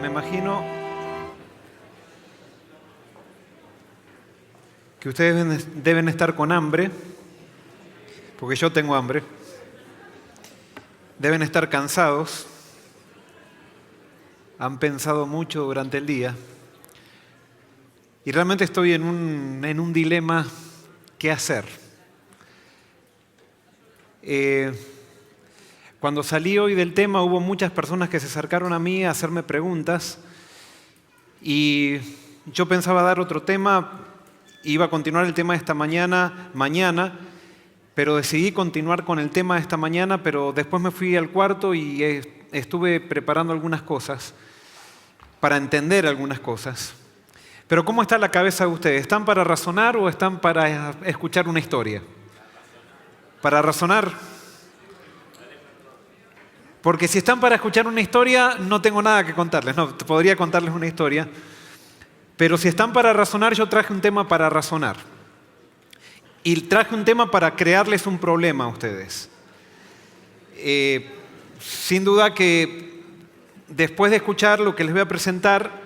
me imagino que ustedes deben estar con hambre, porque yo tengo hambre. Deben estar cansados, han pensado mucho durante el día y realmente estoy en un dilema. ¿Qué hacer? Cuando salí hoy del tema hubo muchas personas que se acercaron a mí a hacerme preguntas y yo pensaba dar otro tema, iba a continuar el tema de esta mañana, pero decidí continuar con el tema de esta mañana, pero después me fui al cuarto y estuve preparando algunas cosas para entender algunas cosas. Pero ¿cómo está la cabeza de ustedes? ¿Están para razonar o están para escuchar una historia? ¿Para razonar? Porque si están para escuchar una historia, no tengo nada que contarles. No, podría contarles una historia. Pero si están para razonar, yo traje un tema para razonar. Y traje un tema para crearles un problema a ustedes. Sin duda que después de escuchar lo que les voy a presentar,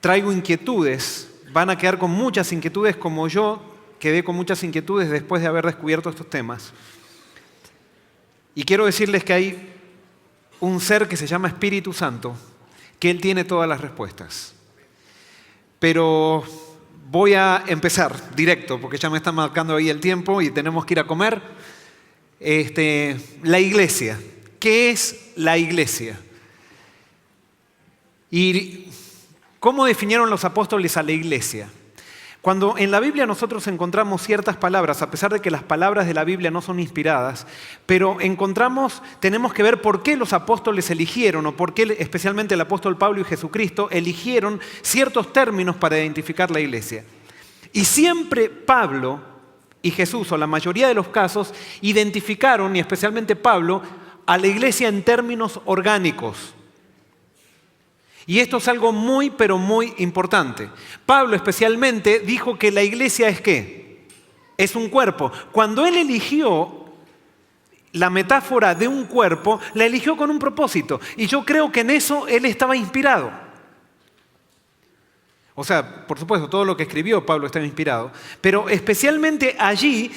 traigo inquietudes. Van a quedar con muchas inquietudes como yo quedé con muchas inquietudes después de haber descubierto estos temas. Y quiero decirles que hay un ser que se llama Espíritu Santo, que Él tiene todas las respuestas. Pero voy a empezar directo, porque ya me está marcando ahí el tiempo y tenemos que ir a comer. La iglesia. ¿Qué es la iglesia? ¿Y cómo definieron los apóstoles a la iglesia? Cuando en la Biblia nosotros encontramos ciertas palabras, a pesar de que las palabras de la Biblia no son inspiradas, pero tenemos que ver por qué los apóstoles eligieron, o por qué especialmente el apóstol Pablo y Jesucristo eligieron ciertos términos para identificar la iglesia. Y siempre Pablo y Jesús, o la mayoría de los casos, identificaron, y especialmente Pablo, a la iglesia en términos orgánicos. Y esto es algo muy, pero muy importante. Pablo especialmente dijo que la iglesia es ¿qué? Es un cuerpo. Cuando él eligió la metáfora de un cuerpo, la eligió con un propósito. Y yo creo que en eso él estaba inspirado. O sea, por supuesto, todo lo que escribió Pablo estaba inspirado. Pero especialmente allí,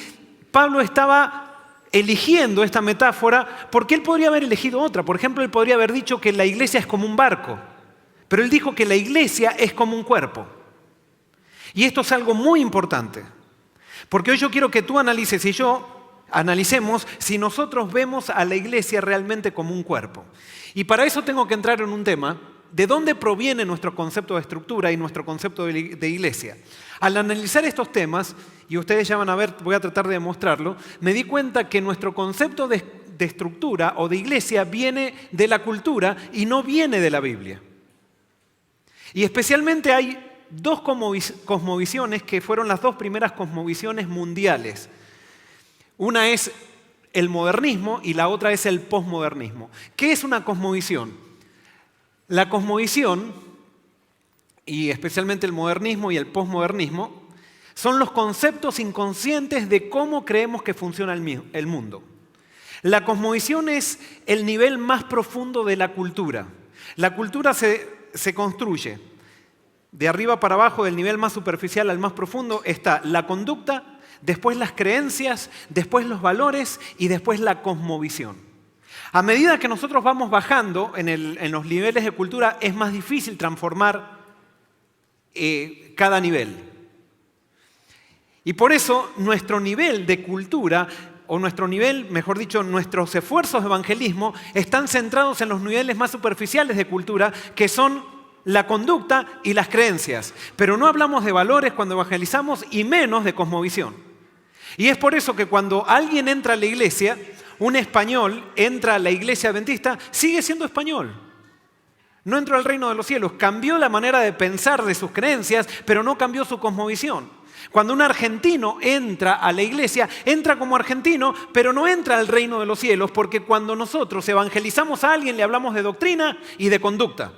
Pablo estaba eligiendo esta metáfora porque él podría haber elegido otra. Por ejemplo, él podría haber dicho que la iglesia es como un barco. Pero él dijo que la iglesia es como un cuerpo. Y esto es algo muy importante. Porque hoy yo quiero que tú analices y yo analicemos si nosotros vemos a la iglesia realmente como un cuerpo. Y para eso tengo que entrar en un tema de dónde proviene nuestro concepto de estructura y nuestro concepto de iglesia. Al analizar estos temas, y ustedes ya van a ver, voy a tratar de demostrarlo, me di cuenta que nuestro concepto de estructura o de iglesia viene de la cultura y no viene de la Biblia. Y especialmente hay dos cosmovisiones que fueron las dos primeras cosmovisiones mundiales. Una es el modernismo y la otra es el posmodernismo. ¿Qué es una cosmovisión? La cosmovisión, y especialmente el modernismo y el posmodernismo, son los conceptos inconscientes de cómo creemos que funciona el mundo. La cosmovisión es el nivel más profundo de la cultura. La cultura se construye de arriba para abajo, del nivel más superficial al más profundo, está la conducta, después las creencias, después los valores y después la cosmovisión. A medida que nosotros vamos bajando en los niveles de cultura, es más difícil transformar cada nivel. Y por eso nuestro nivel de cultura, o nuestro nivel, mejor dicho, nuestros esfuerzos de evangelismo están centrados en los niveles más superficiales de cultura, que son la conducta y las creencias. Pero no hablamos de valores cuando evangelizamos y menos de cosmovisión. Y es por eso que cuando alguien entra a la iglesia, un español entra a la iglesia adventista, sigue siendo español. No entró al reino de los cielos, cambió la manera de pensar de sus creencias, pero no cambió su cosmovisión. Cuando un argentino entra a la iglesia, entra como argentino, pero no entra al reino de los cielos, porque cuando nosotros evangelizamos a alguien le hablamos de doctrina y de conducta.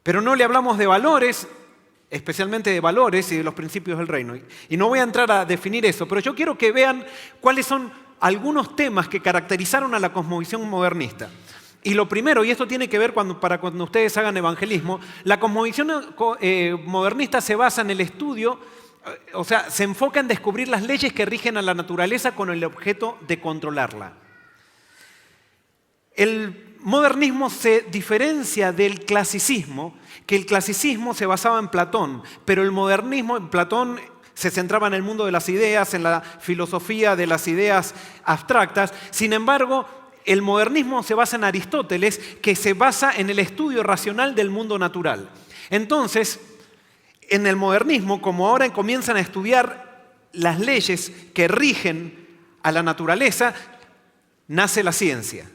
Pero no le hablamos de valores, especialmente de valores y de los principios del reino. Y no voy a entrar a definir eso, pero yo quiero que vean cuáles son algunos temas que caracterizaron a la cosmovisión modernista. Y lo primero, y esto tiene que ver para cuando ustedes hagan evangelismo, la cosmovisión modernista se basa en el estudio, o sea, se enfoca en descubrir las leyes que rigen a la naturaleza con el objeto de controlarla. El modernismo se diferencia del clasicismo, que el clasicismo se basaba en Platón, pero el modernismo, en Platón se centraba en el mundo de las ideas, en la filosofía de las ideas abstractas. Sin embargo, el modernismo se basa en Aristóteles, que se basa en el estudio racional del mundo natural. Entonces, en el modernismo, como ahora comienzan a estudiar las leyes que rigen a la naturaleza, nace la ciencia.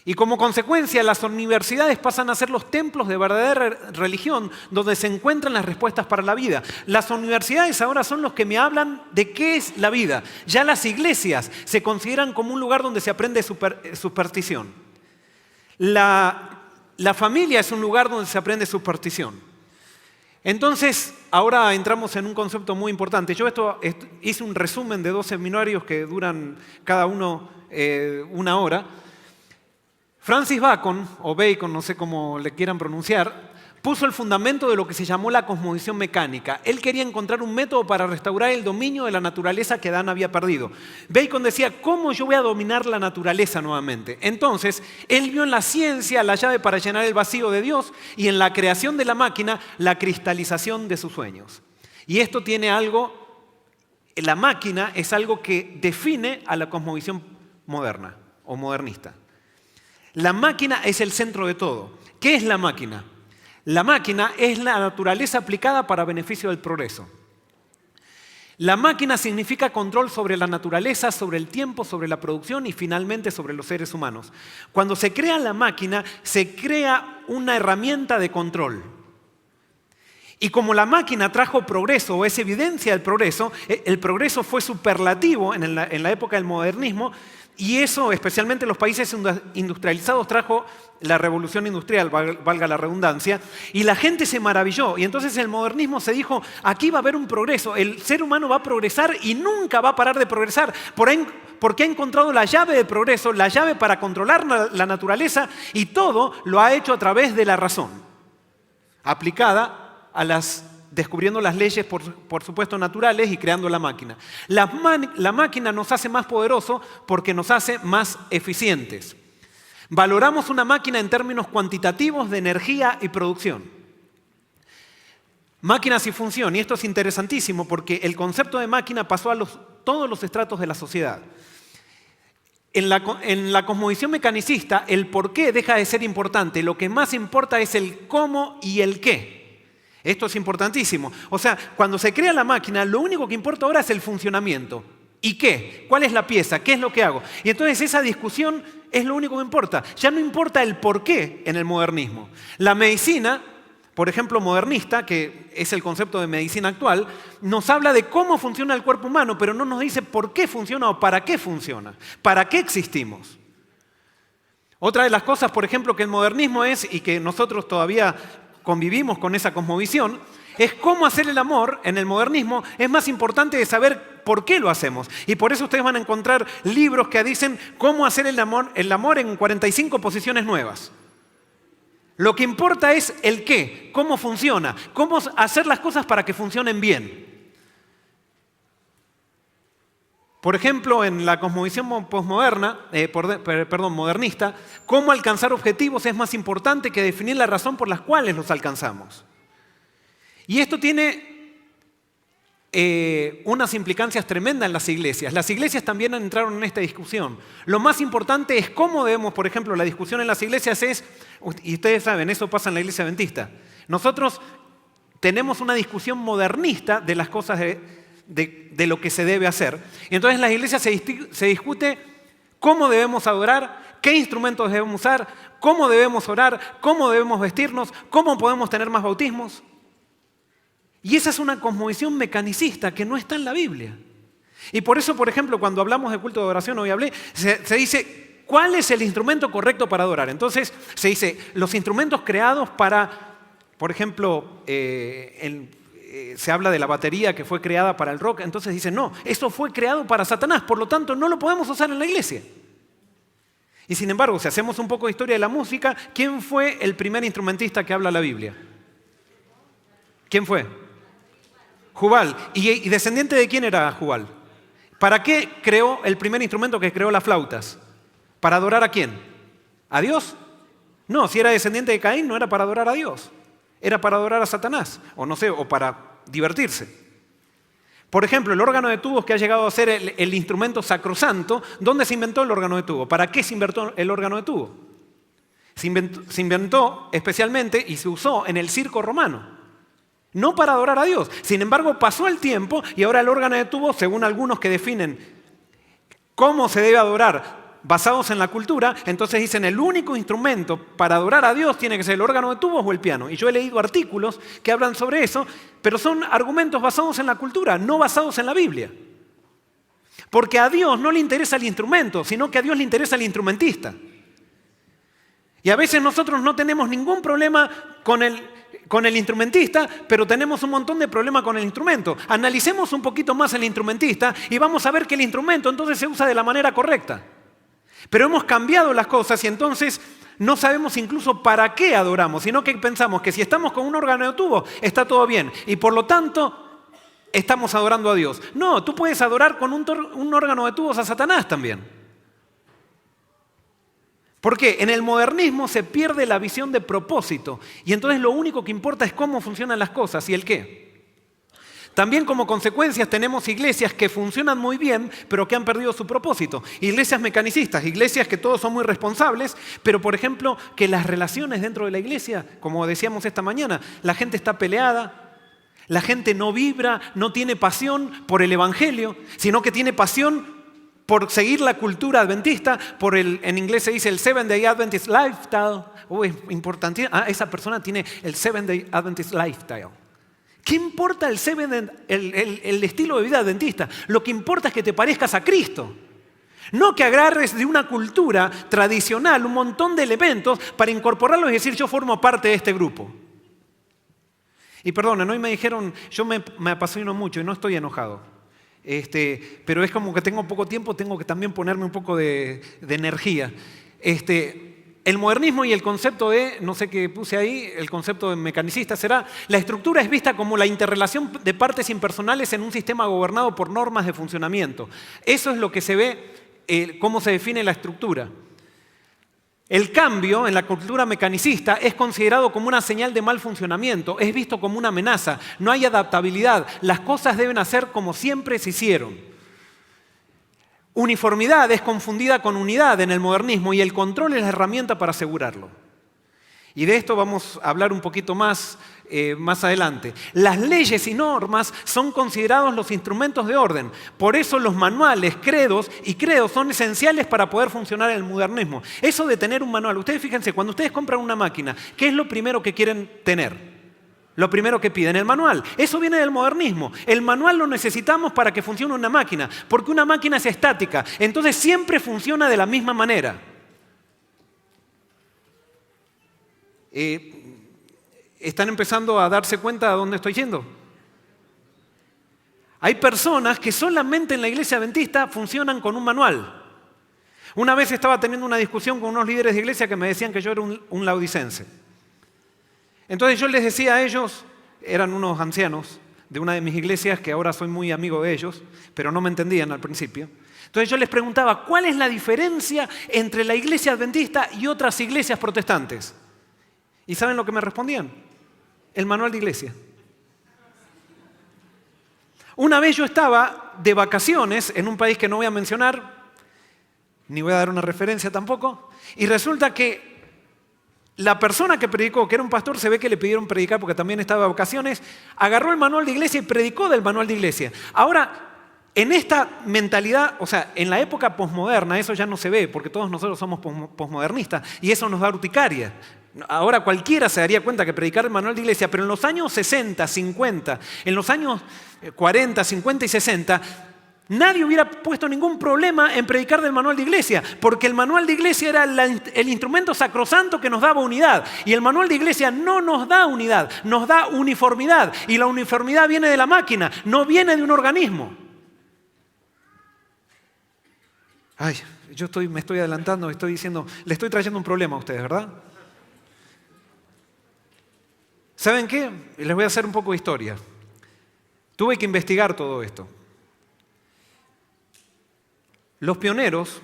Y como consecuencia, las universidades pasan a ser los templos de verdadera religión donde se encuentran las respuestas para la vida. Las universidades ahora son los que me hablan de qué es la vida. Ya las iglesias se consideran como un lugar donde se aprende superstición. La familia es un lugar donde se aprende superstición. Entonces, ahora entramos en un concepto muy importante. Yo hice un resumen de 2 seminarios que duran cada uno 1 hora. Francis Bacon, o Bacon, no sé cómo le quieran pronunciar, puso el fundamento de lo que se llamó la cosmovisión mecánica. Él quería encontrar un método para restaurar el dominio de la naturaleza que Adán había perdido. Bacon decía, ¿cómo yo voy a dominar la naturaleza nuevamente? Entonces, él vio en la ciencia la llave para llenar el vacío de Dios y en la creación de la máquina la cristalización de sus sueños. Y esto tiene algo, la máquina es algo que define a la cosmovisión moderna o modernista. La máquina es el centro de todo. ¿Qué es la máquina? La máquina es la naturaleza aplicada para beneficio del progreso. La máquina significa control sobre la naturaleza, sobre el tiempo, sobre la producción y finalmente sobre los seres humanos. Cuando se crea la máquina, se crea una herramienta de control. Y como la máquina trajo progreso o es evidencia del progreso, el progreso fue superlativo en la época del modernismo. Y eso, especialmente en los países industrializados, trajo la revolución industrial, valga la redundancia, y la gente se maravilló. Y entonces el modernismo se dijo, aquí va a haber un progreso, el ser humano va a progresar y nunca va a parar de progresar, porque ha encontrado la llave del progreso, la llave para controlar la naturaleza, y todo lo ha hecho a través de la razón, aplicada descubriendo las leyes, por supuesto, naturales y creando la máquina. La máquina nos hace más poderosos porque nos hace más eficientes. Valoramos una máquina en términos cuantitativos de energía y producción. Máquinas y función, y esto es interesantísimo porque el concepto de máquina pasó a todos los estratos de la sociedad. En la cosmovisión mecanicista, el por qué deja de ser importante. Lo que más importa es el cómo y el qué. Esto es importantísimo. O sea, cuando se crea la máquina, lo único que importa ahora es el funcionamiento. ¿Y qué? ¿Cuál es la pieza? ¿Qué es lo que hago? Y entonces esa discusión es lo único que importa. Ya no importa el por qué en el modernismo. La medicina, por ejemplo, modernista, que es el concepto de medicina actual, nos habla de cómo funciona el cuerpo humano, pero no nos dice por qué funciona o para qué funciona. ¿Para qué existimos? Otra de las cosas, por ejemplo, que el modernismo es, y que nosotros todavía convivimos con esa cosmovisión, es cómo hacer el amor en el modernismo es más importante de saber por qué lo hacemos. Y por eso ustedes van a encontrar libros que dicen cómo hacer el amor en 45 posiciones nuevas. Lo que importa es el qué, cómo funciona, cómo hacer las cosas para que funcionen bien. Por ejemplo, en la cosmovisión modernista, cómo alcanzar objetivos es más importante que definir la razón por las cuales los alcanzamos. Y esto tiene unas implicancias tremendas en las iglesias. Las iglesias también entraron en esta discusión. Lo más importante es cómo debemos, por ejemplo, la discusión en las iglesias es, y ustedes saben, eso pasa en la iglesia adventista. Nosotros tenemos una discusión modernista de las cosas de lo que se debe hacer. Y entonces en las iglesias se discute cómo debemos adorar, qué instrumentos debemos usar, cómo debemos orar, cómo debemos vestirnos, cómo podemos tener más bautismos. Y esa es una cosmovisión mecanicista que no está en la Biblia. Y por eso, por ejemplo, cuando hablamos de culto de adoración, hoy hablé, se dice, ¿cuál es el instrumento correcto para adorar? Entonces se dice, los instrumentos creados para, por ejemplo, se habla de la batería que fue creada para el rock, entonces dicen, no, eso fue creado para Satanás, por lo tanto no lo podemos usar en la iglesia. Y sin embargo, si hacemos un poco de historia de la música, ¿quién fue el primer instrumentista que habla la Biblia? ¿Quién fue? Jubal. ¿Y descendiente de quién era Jubal? ¿Para qué creó el primer instrumento que creó las flautas? ¿Para adorar a quién? ¿A Dios? No, si era descendiente de Caín no era para adorar a Dios. Era para adorar a Satanás, o no sé, o para divertirse. Por ejemplo, el órgano de tubos que ha llegado a ser el instrumento sacrosanto, ¿dónde se inventó el órgano de tubo? ¿Para qué se inventó el órgano de tubo? Se inventó especialmente y se usó en el circo romano, no para adorar a Dios. Sin embargo, pasó el tiempo y ahora el órgano de tubo, según algunos que definen cómo se debe adorar basados en la cultura, entonces dicen el único instrumento para adorar a Dios tiene que ser el órgano de tubos o el piano. Y yo he leído artículos que hablan sobre eso, pero son argumentos basados en la cultura, no basados en la Biblia. Porque a Dios no le interesa el instrumento, sino que a Dios le interesa el instrumentista. Y a veces nosotros no tenemos ningún problema con el instrumentista, pero tenemos un montón de problemas con el instrumento. Analicemos un poquito más el instrumentista y vamos a ver que el instrumento entonces se usa de la manera correcta. Pero hemos cambiado las cosas y entonces no sabemos incluso para qué adoramos, sino que pensamos que si estamos con un órgano de tubo está todo bien y por lo tanto estamos adorando a Dios. No, tú puedes adorar con un órgano de tubos a Satanás también. ¿Por qué? En el modernismo se pierde la visión de propósito y entonces lo único que importa es cómo funcionan las cosas y el qué. También como consecuencias tenemos iglesias que funcionan muy bien, pero que han perdido su propósito. Iglesias mecanicistas, iglesias que todos son muy responsables, pero por ejemplo que las relaciones dentro de la iglesia, como decíamos esta mañana, la gente está peleada, la gente no vibra, no tiene pasión por el evangelio, sino que tiene pasión por seguir la cultura adventista, en inglés se dice el Seventh Day Adventist Lifestyle. Es importante, esa persona tiene el Seventh Day Adventist Lifestyle. ¿Qué importa el estilo de vida adventista? Lo que importa es que te parezcas a Cristo. No que agarres de una cultura tradicional un montón de elementos para incorporarlos y decir yo formo parte de este grupo. Y perdonen, hoy me dijeron, yo me apasiono mucho y no estoy enojado. Pero es como que tengo poco tiempo, tengo que también ponerme un poco de energía. El modernismo y el concepto no sé qué puse ahí, el concepto de mecanicista será, la estructura es vista como la interrelación de partes impersonales en un sistema gobernado por normas de funcionamiento. Eso es lo que se ve, cómo se define la estructura. El cambio en la cultura mecanicista es considerado como una señal de mal funcionamiento, es visto como una amenaza, no hay adaptabilidad, las cosas deben hacer como siempre se hicieron. Uniformidad es confundida con unidad en el modernismo y el control es la herramienta para asegurarlo. Y de esto vamos a hablar un poquito más adelante. Las leyes y normas son considerados los instrumentos de orden. Por eso los manuales, credos son esenciales para poder funcionar en el modernismo. Eso de tener un manual, ustedes fíjense, cuando ustedes compran una máquina, ¿qué es lo primero que quieren tener? Lo primero que piden, el manual. Eso viene del modernismo. El manual lo necesitamos para que funcione una máquina, porque una máquina es estática, entonces siempre funciona de la misma manera. ¿Están empezando a darse cuenta de dónde estoy yendo? Hay personas que solamente en la iglesia adventista funcionan con un manual. Una vez estaba teniendo una discusión con unos líderes de iglesia que me decían que yo era un laodicense. Entonces yo les decía a ellos, eran unos ancianos de una de mis iglesias, que ahora soy muy amigo de ellos, pero no me entendían al principio. Entonces yo les preguntaba, ¿cuál es la diferencia entre la iglesia adventista y otras iglesias protestantes? ¿Y saben lo que me respondían? El manual de iglesia. Una vez yo estaba de vacaciones en un país que no voy a mencionar, ni voy a dar una referencia tampoco, y resulta que la persona que predicó, que era un pastor, se ve que le pidieron predicar porque también estaba de vacaciones, agarró el manual de iglesia y predicó del manual de iglesia. Ahora, en esta mentalidad, o sea, en la época posmoderna, eso ya no se ve porque todos nosotros somos posmodernistas y eso nos da urticaria. Ahora cualquiera se daría cuenta que predicar el manual de iglesia, pero en los años 60, 50, en los años 40, 50 y 60, nadie hubiera puesto ningún problema en predicar del manual de iglesia, porque el manual de iglesia era el instrumento sacrosanto que nos daba unidad. Y el manual de iglesia no nos da unidad, nos da uniformidad. Y la uniformidad viene de la máquina, no viene de un organismo. me estoy adelantando, estoy diciendo, le estoy trayendo un problema a ustedes, ¿verdad? ¿Saben qué? Les voy a hacer un poco de historia. Tuve que investigar todo esto. Los pioneros,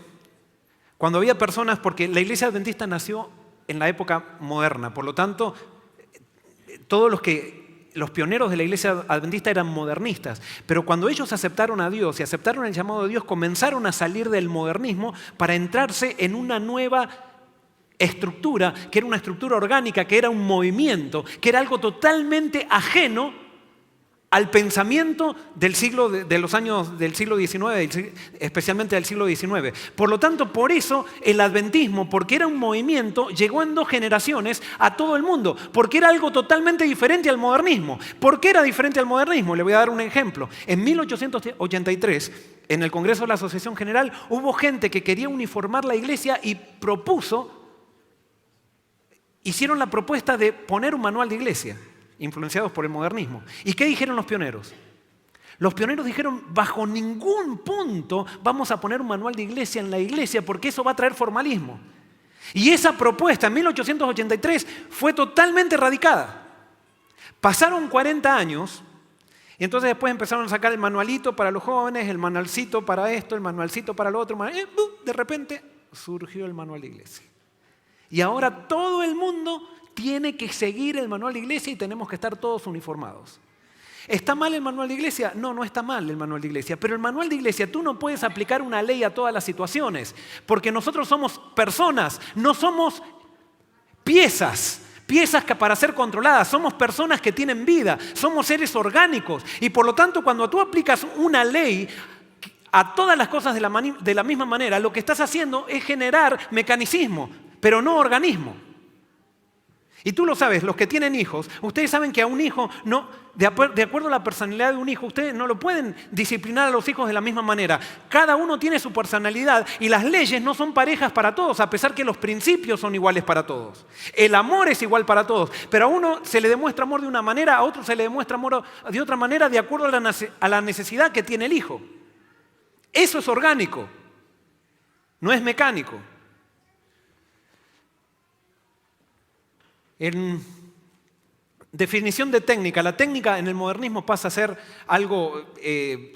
cuando había personas, porque la iglesia adventista nació en la época moderna, por lo tanto, todos los pioneros de la iglesia adventista eran modernistas, pero cuando ellos aceptaron a Dios y aceptaron el llamado de Dios, comenzaron a salir del modernismo para entrarse en una nueva estructura, que era una estructura orgánica, que era un movimiento, que era algo totalmente ajeno al pensamiento de los años del siglo XIX, especialmente del siglo XIX. Por lo tanto, por eso el adventismo, porque era un movimiento, llegó en 2 generaciones a todo el mundo, porque era algo totalmente diferente al modernismo. ¿Por qué era diferente al modernismo? Le voy a dar un ejemplo. En 1883, en el Congreso de la Asociación General, hubo gente que quería uniformar la iglesia y hicieron la propuesta de poner un manual de iglesia, influenciados por el modernismo. ¿Y qué dijeron los pioneros? Los pioneros dijeron, bajo ningún punto vamos a poner un manual de iglesia en la iglesia porque eso va a traer formalismo. Y esa propuesta en 1883 fue totalmente erradicada. Pasaron 40 años y entonces después empezaron a sacar el manualito para los jóvenes, el manualcito para esto, el manualcito para lo otro. De repente surgió el manual de iglesia. Y ahora todo el mundo tiene que seguir el manual de iglesia y tenemos que estar todos uniformados. ¿Está mal el manual de iglesia? No, no está mal el manual de iglesia. Pero el manual de iglesia, tú no puedes aplicar una ley a todas las situaciones. Porque nosotros somos personas, no somos piezas que para ser controladas. Somos personas que tienen vida, somos seres orgánicos. Y por lo tanto, cuando tú aplicas una ley a todas las cosas de la misma manera, lo que estás haciendo es generar mecanicismo, pero no organismo. Y tú lo sabes, los que tienen hijos, ustedes saben que a un hijo, de acuerdo a la personalidad de un hijo, ustedes no lo pueden disciplinar a los hijos de la misma manera. Cada uno tiene su personalidad y las leyes no son parejas para todos, a pesar que los principios son iguales para todos. El amor es igual para todos, pero a uno se le demuestra amor de una manera, a otro se le demuestra amor de otra manera, de acuerdo a la necesidad que tiene el hijo. Eso es orgánico, no es mecánico. En definición de técnica, la técnica en el modernismo pasa a ser algo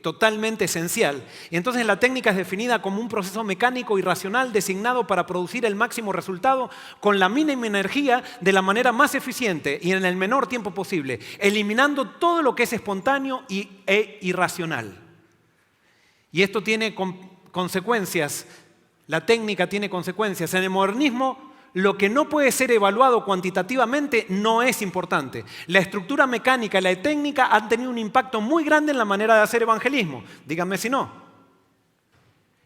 totalmente esencial. Y entonces la técnica es definida como un proceso mecánico y racional designado para producir el máximo resultado con la mínima energía de la manera más eficiente y en el menor tiempo posible, eliminando todo lo que es espontáneo e irracional. Y esto tiene consecuencias, la técnica tiene consecuencias. En el modernismo, lo que no puede ser evaluado cuantitativamente no es importante. La estructura mecánica y la técnica han tenido un impacto muy grande en la manera de hacer evangelismo. Díganme si no.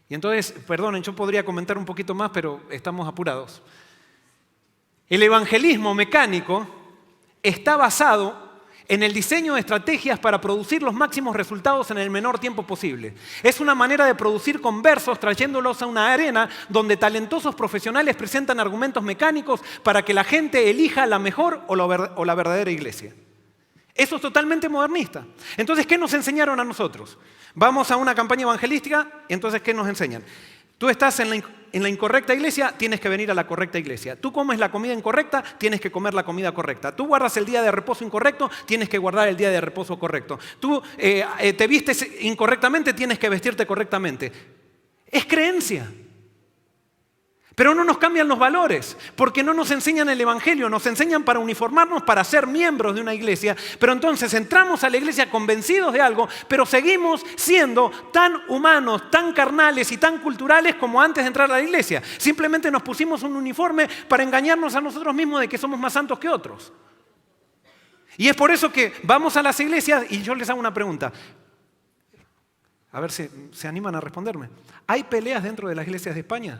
Y entonces, perdonen, yo podría comentar un poquito más, pero estamos apurados. El evangelismo mecánico está basado en el diseño de estrategias para producir los máximos resultados en el menor tiempo posible. Es una manera de producir conversos trayéndolos a una arena donde talentosos profesionales presentan argumentos mecánicos para que la gente elija la mejor o la verdadera iglesia. Eso es totalmente modernista. Entonces, ¿qué nos enseñaron a nosotros? Vamos a una campaña evangelística, y entonces, ¿qué nos enseñan? Tú estás en la incorrecta iglesia, tienes que venir a la correcta iglesia. Tú comes la comida incorrecta, tienes que comer la comida correcta. Tú guardas el día de reposo incorrecto, tienes que guardar el día de reposo correcto. Tú te vistes incorrectamente, tienes que vestirte correctamente. Es creencia. Pero no nos cambian los valores, porque no nos enseñan el evangelio, nos enseñan para uniformarnos, para ser miembros de una iglesia, pero entonces entramos a la iglesia convencidos de algo, pero seguimos siendo tan humanos, tan carnales y tan culturales como antes de entrar a la iglesia. Simplemente nos pusimos un uniforme para engañarnos a nosotros mismos de que somos más santos que otros. Y es por eso que vamos a las iglesias y yo les hago una pregunta. A ver si se animan a responderme. ¿Hay peleas dentro de las iglesias de España?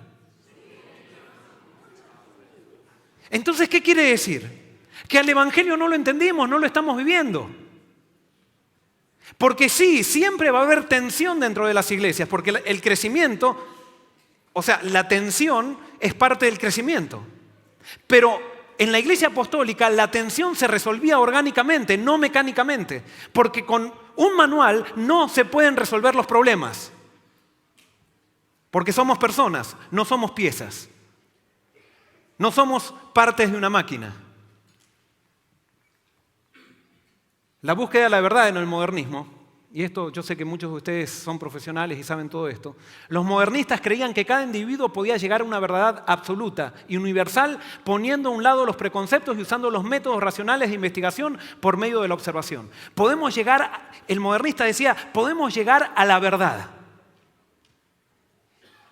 Entonces, ¿qué quiere decir? Que al evangelio no lo entendimos, no lo estamos viviendo. Porque sí, siempre va a haber tensión dentro de las iglesias, porque el crecimiento, o sea, la tensión es parte del crecimiento. Pero en la iglesia apostólica la tensión se resolvía orgánicamente, no mecánicamente, porque con un manual no se pueden resolver los problemas. Porque somos personas, no somos piezas. No somos partes de una máquina. La búsqueda de la verdad en el modernismo, y esto yo sé que muchos de ustedes son profesionales y saben todo esto, los modernistas creían que cada individuo podía llegar a una verdad absoluta y universal poniendo a un lado los preconceptos y usando los métodos racionales de investigación por medio de la observación. El modernista decía, podemos llegar a la verdad.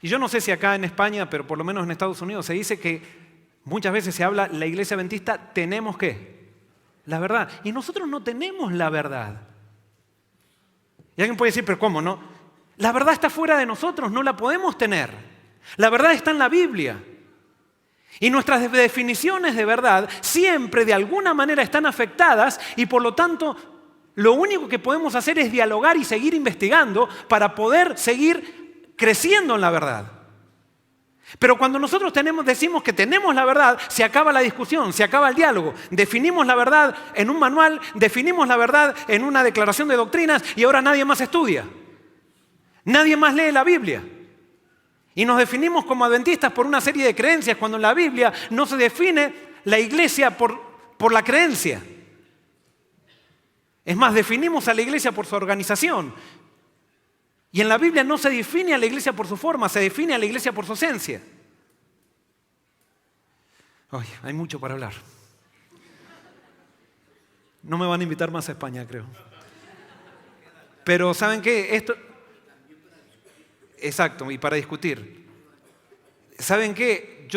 Y yo no sé si acá en España, pero por lo menos en Estados Unidos, se dice que muchas veces se habla, la iglesia adventista, tenemos ¿qué? La verdad. Y nosotros no tenemos la verdad. Y alguien puede decir, pero ¿cómo no? La verdad está fuera de nosotros, no la podemos tener. La verdad está en la Biblia. Y nuestras definiciones de verdad siempre de alguna manera están afectadas y por lo tanto lo único que podemos hacer es dialogar y seguir investigando para poder seguir creciendo en la verdad. Pero cuando nosotros decimos que tenemos la verdad, se acaba la discusión, se acaba el diálogo. Definimos la verdad en un manual, definimos la verdad en una declaración de doctrinas y ahora nadie más estudia. Nadie más lee la Biblia. Y nos definimos como adventistas por una serie de creencias, cuando en la Biblia no se define la iglesia por la creencia. Es más, definimos a la iglesia por su organización. Y en la Biblia no se define a la iglesia por su forma, se define a la iglesia por su esencia. Ay, hay mucho para hablar. No me van a invitar más a España, creo. Pero ¿saben qué? Exacto, y para discutir. ¿Saben qué?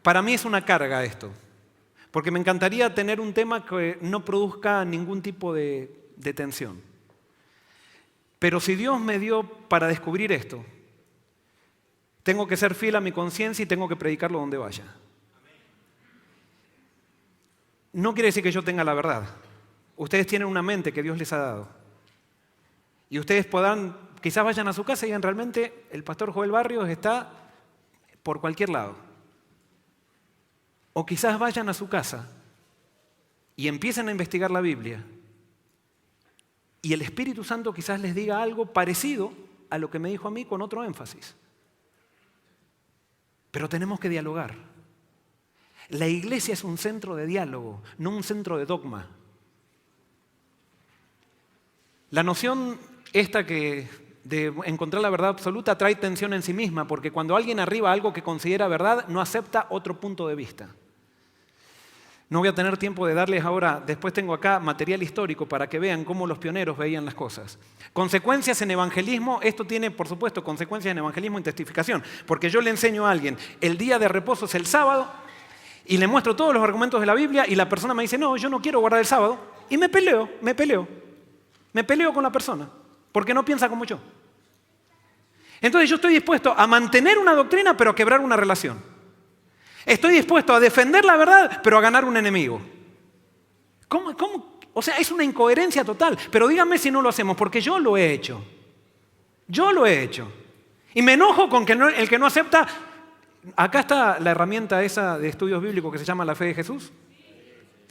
Para mí es una carga esto. Porque me encantaría tener un tema que no produzca ningún tipo de tensión. Pero si Dios me dio para descubrir esto, tengo que ser fiel a mi conciencia y tengo que predicarlo donde vaya. No quiere decir que yo tenga la verdad. Ustedes tienen una mente que Dios les ha dado. Y ustedes quizás vayan a su casa y digan, realmente el pastor Joel Barrios está por cualquier lado. O quizás vayan a su casa y empiecen a investigar la Biblia. Y el Espíritu Santo quizás les diga algo parecido a lo que me dijo a mí con otro énfasis. Pero tenemos que dialogar. La iglesia es un centro de diálogo, no un centro de dogma. La noción esta de encontrar la verdad absoluta trae tensión en sí misma, porque cuando alguien arriba algo que considera verdad, no acepta otro punto de vista. No voy a tener tiempo de darles ahora, después tengo acá material histórico para que vean cómo los pioneros veían las cosas. Consecuencias en evangelismo, esto tiene por supuesto consecuencias en evangelismo y testificación, porque yo le enseño a alguien, el día de reposo es el sábado, y le muestro todos los argumentos de la Biblia, y la persona me dice, no, yo no quiero guardar el sábado, y me peleo con la persona, porque no piensa como yo. Entonces yo estoy dispuesto a mantener una doctrina, pero a quebrar una relación. Estoy dispuesto a defender la verdad, pero a ganar un enemigo. ¿Cómo? O sea, es una incoherencia total. Pero díganme si no lo hacemos, porque yo lo he hecho. Yo lo he hecho. Y me enojo con que el que no acepta. Acá está la herramienta esa de estudios bíblicos que se llama la fe de Jesús.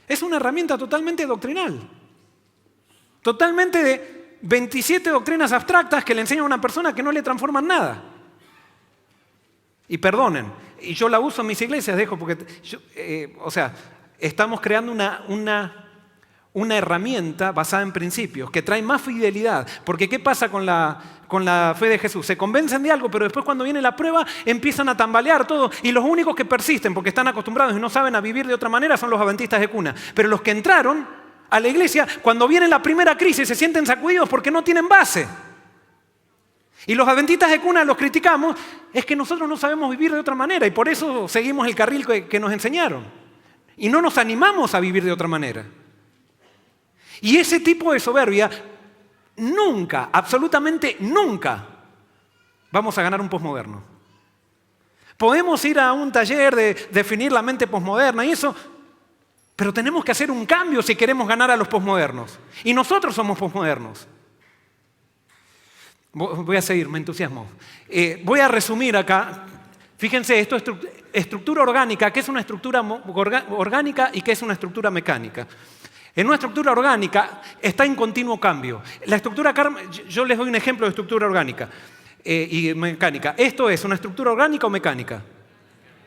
Es una herramienta totalmente doctrinal. Totalmente de 27 doctrinas abstractas que le enseñan a una persona que no le transforman nada. Y perdonen, y yo la uso en mis iglesias, porque estamos creando una herramienta basada en principios que trae más fidelidad. Porque ¿qué pasa con la fe de Jesús? Se convencen de algo, pero después cuando viene la prueba empiezan a tambalear todo. Y los únicos que persisten porque están acostumbrados y no saben a vivir de otra manera son los adventistas de cuna. Pero los que entraron a la iglesia, cuando viene la primera crisis se sienten sacudidos porque no tienen base. Y los adventistas de cuna los criticamos, es que nosotros no sabemos vivir de otra manera y por eso seguimos el carril que nos enseñaron. Y no nos animamos a vivir de otra manera. Y ese tipo de soberbia, nunca, absolutamente nunca, vamos a ganar un posmoderno. Podemos ir a un taller de definir la mente posmoderna y eso, pero tenemos que hacer un cambio si queremos ganar a los posmodernos. Y nosotros somos posmodernos. Voy a seguir, me entusiasmo. Voy a resumir acá. Fíjense, esto es estructura orgánica. ¿Qué es una estructura orgánica y qué es una estructura mecánica? En una estructura orgánica está en continuo cambio. Yo les doy un ejemplo de estructura orgánica. y mecánica. ¿Esto es una estructura orgánica o mecánica?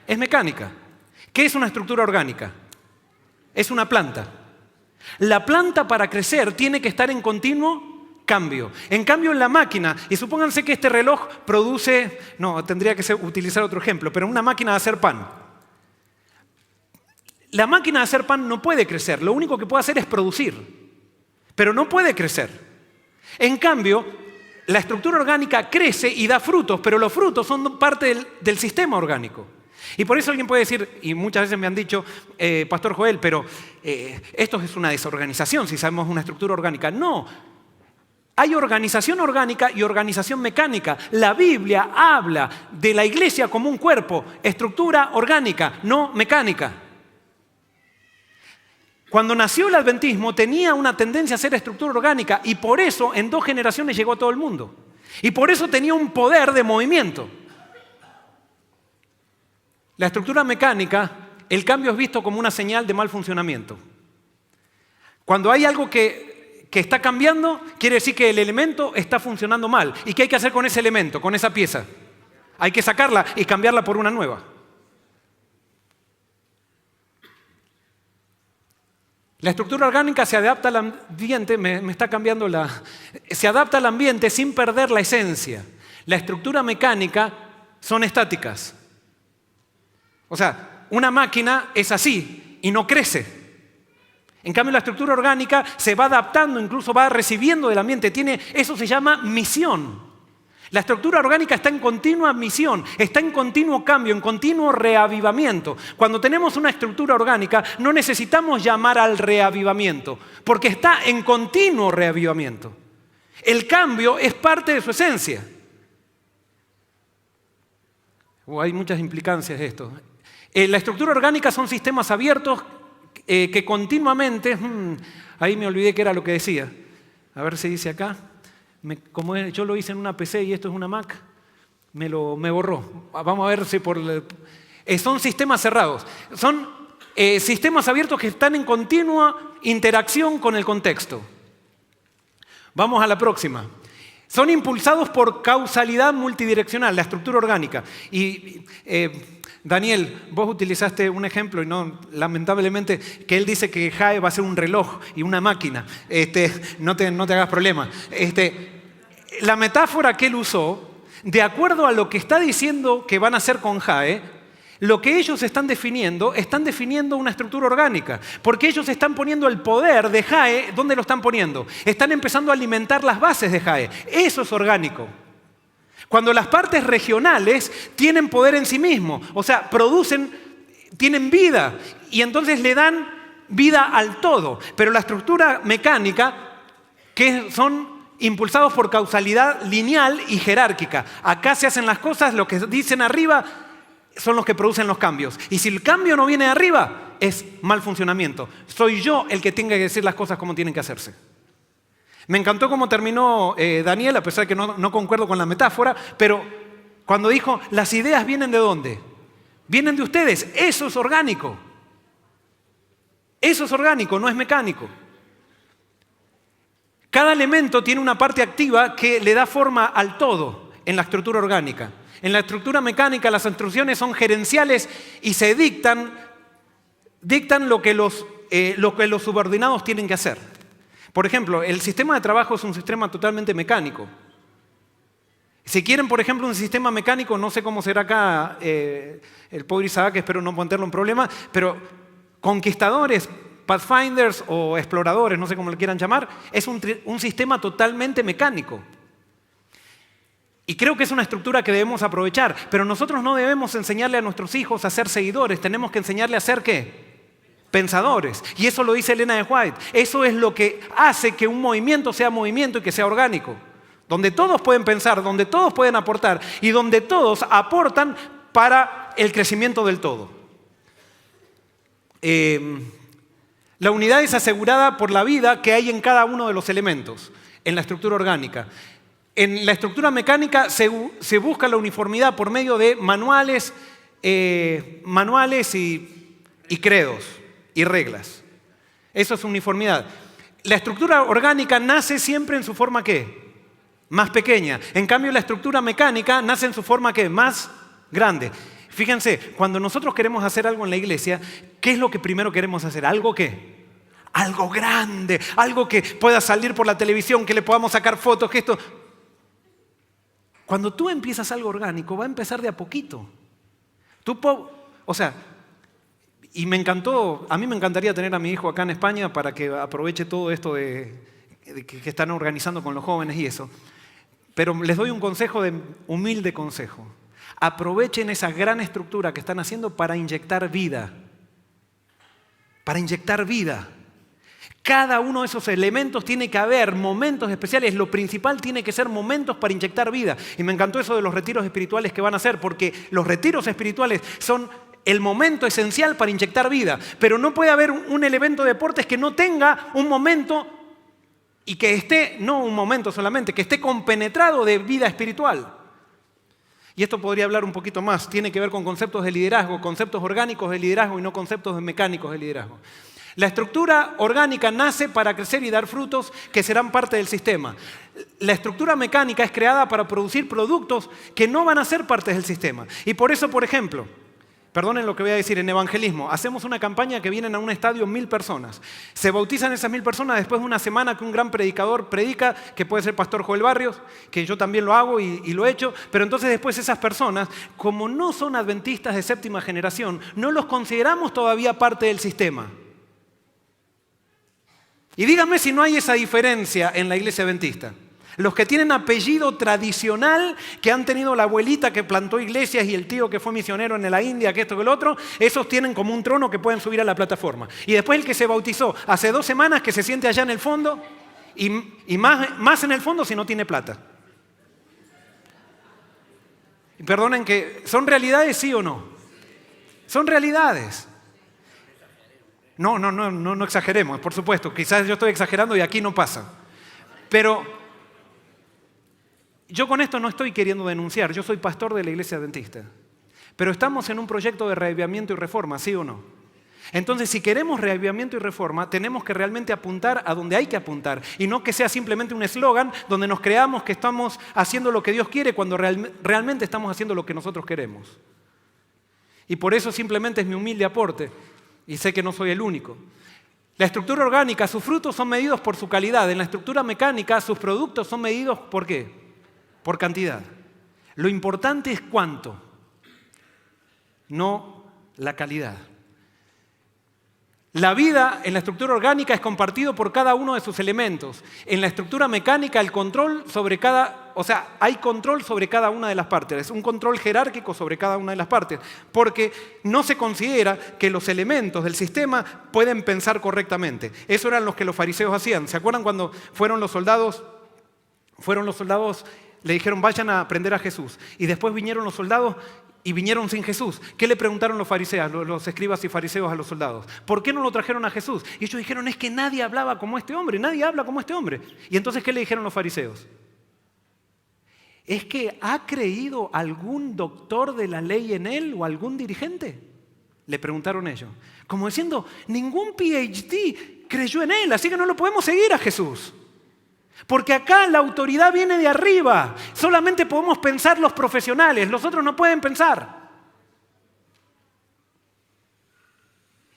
Es mecánica. ¿Qué es una estructura orgánica? Es una planta. La planta para crecer tiene que estar en continuo cambio. En cambio en la máquina, y supónganse que este reloj produce, no, tendría que utilizar otro ejemplo, pero una máquina de hacer pan. La máquina de hacer pan no puede crecer, lo único que puede hacer es producir, pero no puede crecer. En cambio, la estructura orgánica crece y da frutos, pero los frutos son parte del sistema orgánico. Y por eso alguien puede decir, y muchas veces me han dicho, Pastor Joel, pero esto es una desorganización si sabemos una estructura orgánica. No, hay organización orgánica y organización mecánica. La Biblia habla de la iglesia como un cuerpo, estructura orgánica, no mecánica. Cuando nació el adventismo tenía una tendencia a ser estructura orgánica y por eso en 2 generaciones llegó a todo el mundo. Y por eso tenía un poder de movimiento. La estructura mecánica, el cambio es visto como una señal de mal funcionamiento. Cuando hay algo que está cambiando, quiere decir que el elemento está funcionando mal. ¿Y qué hay que hacer con ese elemento, con esa pieza? Hay que sacarla y cambiarla por una nueva. La estructura orgánica se adapta al ambiente, se adapta al ambiente sin perder la esencia. La estructura mecánica son estáticas. O sea, una máquina es así y no crece. En cambio, la estructura orgánica se va adaptando, incluso va recibiendo del ambiente. Eso se llama misión. La estructura orgánica está en continua misión, está en continuo cambio, en continuo reavivamiento. Cuando tenemos una estructura orgánica, no necesitamos llamar al reavivamiento, porque está en continuo reavivamiento. El cambio es parte de su esencia. Hay muchas implicancias de esto. La estructura orgánica son sistemas abiertos que continuamente... ahí me olvidé qué era lo que decía. A ver si dice acá. Como yo lo hice en una PC y esto es una Mac, me borró. Vamos a ver si son sistemas cerrados. Son sistemas abiertos que están en continua interacción con el contexto. Vamos a la próxima. Son impulsados por causalidad multidireccional, la estructura orgánica. Y Daniel, vos utilizaste un ejemplo y no, lamentablemente, que él dice que JAE va a ser un reloj y una máquina. No te hagas problema. La metáfora que él usó, de acuerdo a lo que está diciendo que van a hacer con JAE, lo que ellos están definiendo una estructura orgánica, porque ellos están poniendo el poder de JAE, ¿dónde lo están poniendo? Están empezando a alimentar las bases de JAE. Eso es orgánico. Cuando las partes regionales tienen poder en sí mismos, o sea, tienen vida y entonces le dan vida al todo. Pero la estructura mecánica, que son impulsados por causalidad lineal y jerárquica. Acá se hacen las cosas, lo que dicen arriba son los que producen los cambios. Y si el cambio no viene de arriba, es mal funcionamiento. Soy yo el que tenga que decir las cosas como tienen que hacerse. Me encantó cómo terminó Daniel, a pesar de que no concuerdo con la metáfora, pero cuando dijo, las ideas vienen ¿de dónde? Vienen de ustedes. Eso es orgánico. Eso es orgánico, no es mecánico. Cada elemento tiene una parte activa que le da forma al todo en la estructura orgánica. En la estructura mecánica las instrucciones son gerenciales y se dictan lo que los subordinados tienen que hacer. Por ejemplo, el sistema de trabajo es un sistema totalmente mecánico. Si quieren, por ejemplo, un sistema mecánico, no sé cómo será acá el pobre Isaac, espero no ponerlo en problema, pero conquistadores, Pathfinders o exploradores, no sé cómo le quieran llamar, es un sistema totalmente mecánico. Y creo que es una estructura que debemos aprovechar, pero nosotros no debemos enseñarle a nuestros hijos a ser seguidores, tenemos que enseñarle a ser ¿qué? Pensadores. Y eso lo dice Elena de White. Eso es lo que hace que un movimiento sea movimiento y que sea orgánico. Donde todos pueden pensar, donde todos pueden aportar y donde todos aportan para el crecimiento del todo. La unidad es asegurada por la vida que hay en cada uno de los elementos, en la estructura orgánica. En la estructura mecánica se busca la uniformidad por medio de manuales y credos y reglas. Eso es uniformidad. La estructura orgánica nace siempre en su forma ¿qué? más pequeña. En cambio, la estructura mecánica nace en su forma ¿qué? Más grande. Fíjense, cuando nosotros queremos hacer algo en la iglesia, ¿qué es lo que primero queremos hacer? ¿Algo qué? Algo grande, algo que pueda salir por la televisión, que le podamos sacar fotos, que esto. Cuando tú empiezas algo orgánico, va a empezar de a poquito. Y me encantó, a mí me encantaría tener a mi hijo acá en España para que aproveche todo esto de que están organizando con los jóvenes y eso. Pero les doy un humilde consejo. Aprovechen esa gran estructura que están haciendo para inyectar vida. Para inyectar vida. Cada uno de esos elementos tiene que haber momentos especiales. Lo principal tiene que ser momentos para inyectar vida. Y me encantó eso de los retiros espirituales que van a hacer, porque los retiros espirituales son el momento esencial para inyectar vida. Pero no puede haber un evento de deportes que no tenga un momento y que esté, no un momento solamente, que esté compenetrado de vida espiritual. Y esto podría hablar un poquito más. Tiene que ver con conceptos de liderazgo, conceptos orgánicos de liderazgo y no conceptos mecánicos de liderazgo. La estructura orgánica nace para crecer y dar frutos que serán parte del sistema. La estructura mecánica es creada para producir productos que no van a ser parte del sistema. Y por eso, por ejemplo, perdonen lo que voy a decir, en evangelismo, hacemos una campaña que vienen a un estadio 1000 personas. Se bautizan esas 1000 personas después de una semana que un gran predicador predica, que puede ser Pastor Joel Barrios, que yo también lo hago y lo he hecho, pero entonces después esas personas, como no son adventistas de séptima generación, no los consideramos todavía parte del sistema. Y díganme si no hay esa diferencia en la iglesia adventista. Los que tienen apellido tradicional, que han tenido la abuelita que plantó iglesias y el tío que fue misionero en la India, que esto que el otro, esos tienen como un trono que pueden subir a la plataforma. Y después el que se bautizó hace 2 semanas, que se siente allá en el fondo, y más en el fondo si no tiene plata. Y perdonen que, ¿son realidades sí o no? Son realidades. No exageremos, por supuesto. Quizás yo estoy exagerando y aquí no pasa. Pero yo con esto no estoy queriendo denunciar. Yo soy pastor de la iglesia adventista. Pero estamos en un proyecto de reavivamiento y reforma, ¿sí o no? Entonces, si queremos reavivamiento y reforma, tenemos que realmente apuntar a donde hay que apuntar. Y no que sea simplemente un eslogan donde nos creamos que estamos haciendo lo que Dios quiere cuando realmente estamos haciendo lo que nosotros queremos. Y por eso simplemente es mi humilde aporte. Y sé que no soy el único. La estructura orgánica, sus frutos son medidos por su calidad. En la estructura mecánica, sus productos son medidos ¿por qué? Por cantidad. Lo importante es cuánto, no la calidad. La vida en la estructura orgánica es compartido por cada uno de sus elementos. En la estructura mecánica, hay control sobre cada una de las partes. Es un control jerárquico sobre cada una de las partes. Porque no se considera que los elementos del sistema pueden pensar correctamente. Eso eran los que los fariseos hacían. ¿Se acuerdan cuando fueron los soldados, le dijeron vayan a prender a Jesús? Y después vinieron los soldados y vinieron sin Jesús. ¿Qué le preguntaron los fariseos, los escribas y fariseos a los soldados? ¿Por qué no lo trajeron a Jesús? Y ellos dijeron, es que nadie hablaba como este hombre, nadie habla como este hombre. Y entonces, ¿qué le dijeron los fariseos? ¿Es que ha creído algún doctor de la ley en él o algún dirigente? Le preguntaron ellos. Como diciendo, ningún PhD creyó en él, así que no lo podemos seguir a Jesús. Porque acá la autoridad viene de arriba. Solamente podemos pensar los profesionales, los otros no pueden pensar.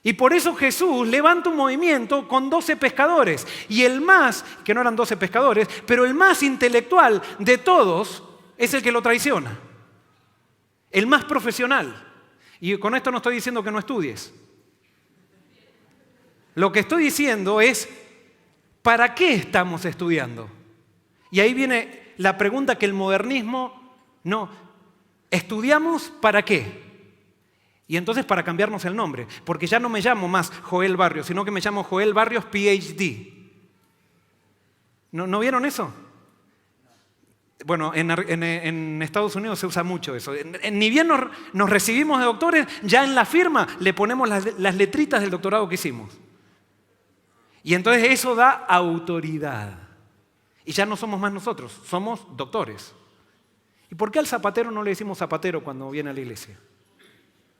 Y por eso Jesús levanta un movimiento con 12 pescadores. Y el más, que no eran 12 pescadores, pero el más intelectual de todos es el que lo traiciona. El más profesional. Y con esto no estoy diciendo que no estudies. Lo que estoy diciendo es, ¿para qué estamos estudiando? Y ahí viene la pregunta que el modernismo no. ¿Estudiamos para qué? Y entonces para cambiarnos el nombre, porque ya no me llamo más Joel Barrios, sino que me llamo Joel Barrios PhD. ¿No vieron eso? Bueno, en Estados Unidos se usa mucho eso. Ni bien nos recibimos de doctores, ya en la firma le ponemos las letritas del doctorado que hicimos. Y entonces eso da autoridad. Y ya no somos más nosotros, somos doctores. ¿Y por qué al zapatero no le decimos zapatero cuando viene a la iglesia?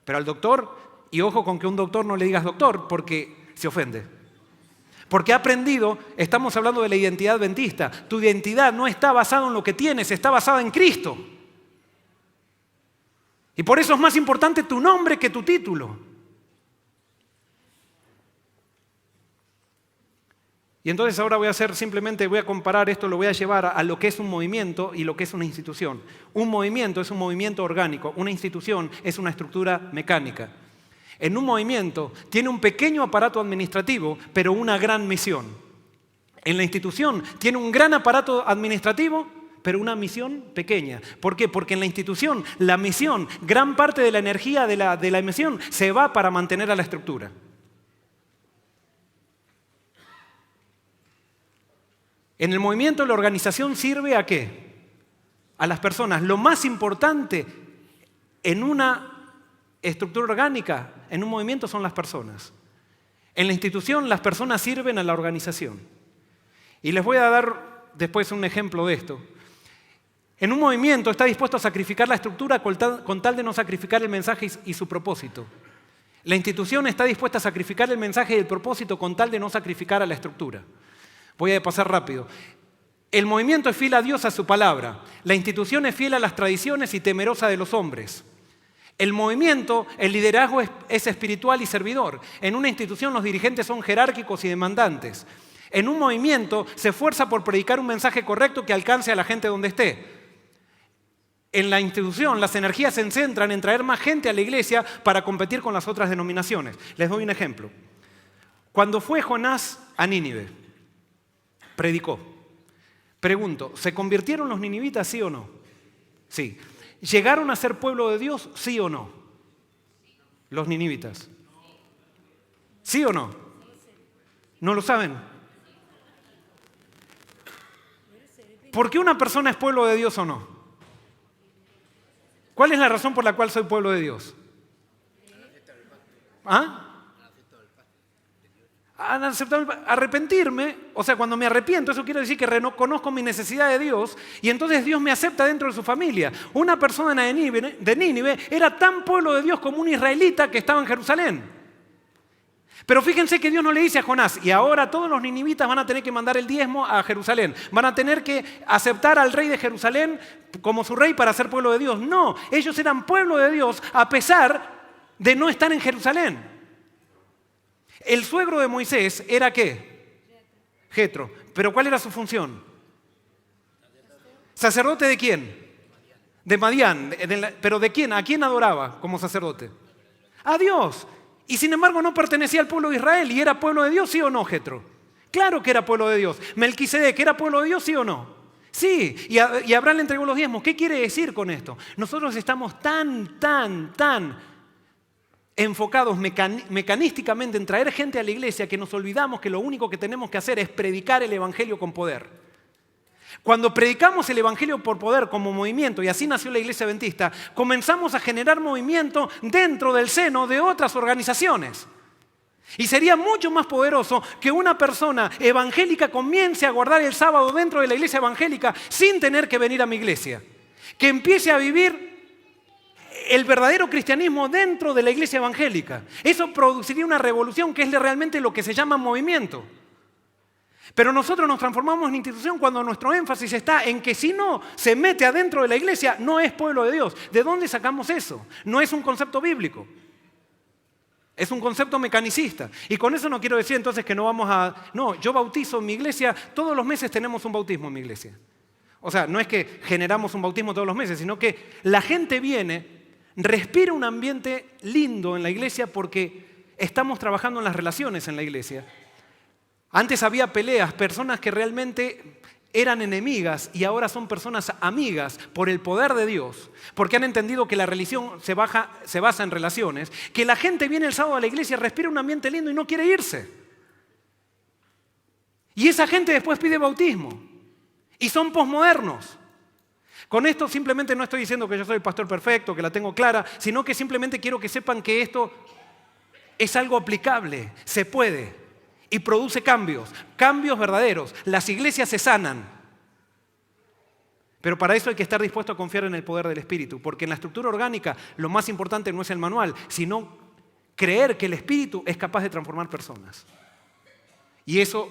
Pero al doctor, y ojo con que a un doctor no le digas doctor porque se ofende. Porque ha aprendido, estamos hablando de la identidad adventista, tu identidad no está basada en lo que tienes, está basada en Cristo. Y por eso es más importante tu nombre que tu título. Y entonces ahora voy a comparar esto, lo voy a llevar a lo que es un movimiento y lo que es una institución. Un movimiento es un movimiento orgánico, una institución es una estructura mecánica. En un movimiento tiene un pequeño aparato administrativo, pero una gran misión. En la institución tiene un gran aparato administrativo, pero una misión pequeña. ¿Por qué? Porque en la institución, la misión, gran parte de la energía de la misión se va para mantener a la estructura. En el movimiento, la organización sirve ¿a qué? A las personas. Lo más importante en una estructura orgánica, en un movimiento, son las personas. En la institución, las personas sirven a la organización. Y les voy a dar después un ejemplo de esto. En un movimiento está dispuesto a sacrificar la estructura con tal de no sacrificar el mensaje y su propósito. La institución está dispuesta a sacrificar el mensaje y el propósito con tal de no sacrificar a la estructura. Voy a pasar rápido. El movimiento es fiel a Dios, a su palabra. La institución es fiel a las tradiciones y temerosa de los hombres. El movimiento, el liderazgo es espiritual y servidor. En una institución los dirigentes son jerárquicos y demandantes. En un movimiento se esfuerza por predicar un mensaje correcto que alcance a la gente donde esté. En la institución las energías se centran en traer más gente a la iglesia para competir con las otras denominaciones. Les doy un ejemplo. Cuando fue Jonás a Nínive, predicó. Pregunto, ¿se convirtieron los ninivitas, sí o no? Sí. ¿Llegaron a ser pueblo de Dios, sí o no? Los ninivitas. ¿Sí o no? ¿No lo saben? ¿Por qué una persona es pueblo de Dios o no? ¿Cuál es la razón por la cual soy pueblo de Dios? ¿Ah? Arrepentirme, o sea, cuando me arrepiento, eso quiere decir que reconozco mi necesidad de Dios y entonces Dios me acepta dentro de su familia. Una persona de Nínive era tan pueblo de Dios como un israelita que estaba en Jerusalén. Pero fíjense que Dios no le dice a Jonás, y ahora todos los ninivitas van a tener que mandar el diezmo a Jerusalén, van a tener que aceptar al rey de Jerusalén como su rey para ser pueblo de Dios. No, ellos eran pueblo de Dios a pesar de no estar en Jerusalén. El suegro de Moisés era ¿qué? Jetro. ¿Pero cuál era su función? ¿Sacerdote de quién? De Madián. ¿Pero de quién? ¿A quién adoraba como sacerdote? A Dios. Y sin embargo no pertenecía al pueblo de Israel. ¿Y era pueblo de Dios, sí o no, Jetro? Claro que era pueblo de Dios. Melquisedec, ¿era pueblo de Dios, sí o no? Sí. Y Abraham le entregó los diezmos. ¿Qué quiere decir con esto? Nosotros estamos tan enfocados mecanísticamente en traer gente a la iglesia que nos olvidamos que lo único que tenemos que hacer es predicar el evangelio con poder. Cuando predicamos el evangelio por poder como movimiento, y así nació la iglesia adventista, comenzamos a generar movimiento dentro del seno de otras organizaciones. Y sería mucho más poderoso que una persona evangélica comience a guardar el sábado dentro de la iglesia evangélica sin tener que venir a mi iglesia. Que empiece a vivir el verdadero cristianismo dentro de la iglesia evangélica. Eso produciría una revolución que es realmente lo que se llama movimiento. Pero nosotros nos transformamos en institución cuando nuestro énfasis está en que si no se mete adentro de la iglesia, no es pueblo de Dios. ¿De dónde sacamos eso? No es un concepto bíblico. Es un concepto mecanicista. Y con eso no quiero decir entonces que no vamos a... No, yo bautizo en mi iglesia, todos los meses tenemos un bautismo en mi iglesia. O sea, no es que generamos un bautismo todos los meses, sino que la gente viene, respira un ambiente lindo en la iglesia porque estamos trabajando en las relaciones en la iglesia. Antes había peleas, personas que realmente eran enemigas y ahora son personas amigas por el poder de Dios, porque han entendido que la religión se basa en relaciones, que la gente viene el sábado a la iglesia, respira un ambiente lindo y no quiere irse. Y esa gente después pide bautismo y son posmodernos. Con esto simplemente no estoy diciendo que yo soy el pastor perfecto, que la tengo clara, sino que simplemente quiero que sepan que esto es algo aplicable, se puede y produce cambios verdaderos. Las iglesias se sanan. Pero para eso hay que estar dispuesto a confiar en el poder del Espíritu, porque en la estructura orgánica lo más importante no es el manual, sino creer que el Espíritu es capaz de transformar personas. Y eso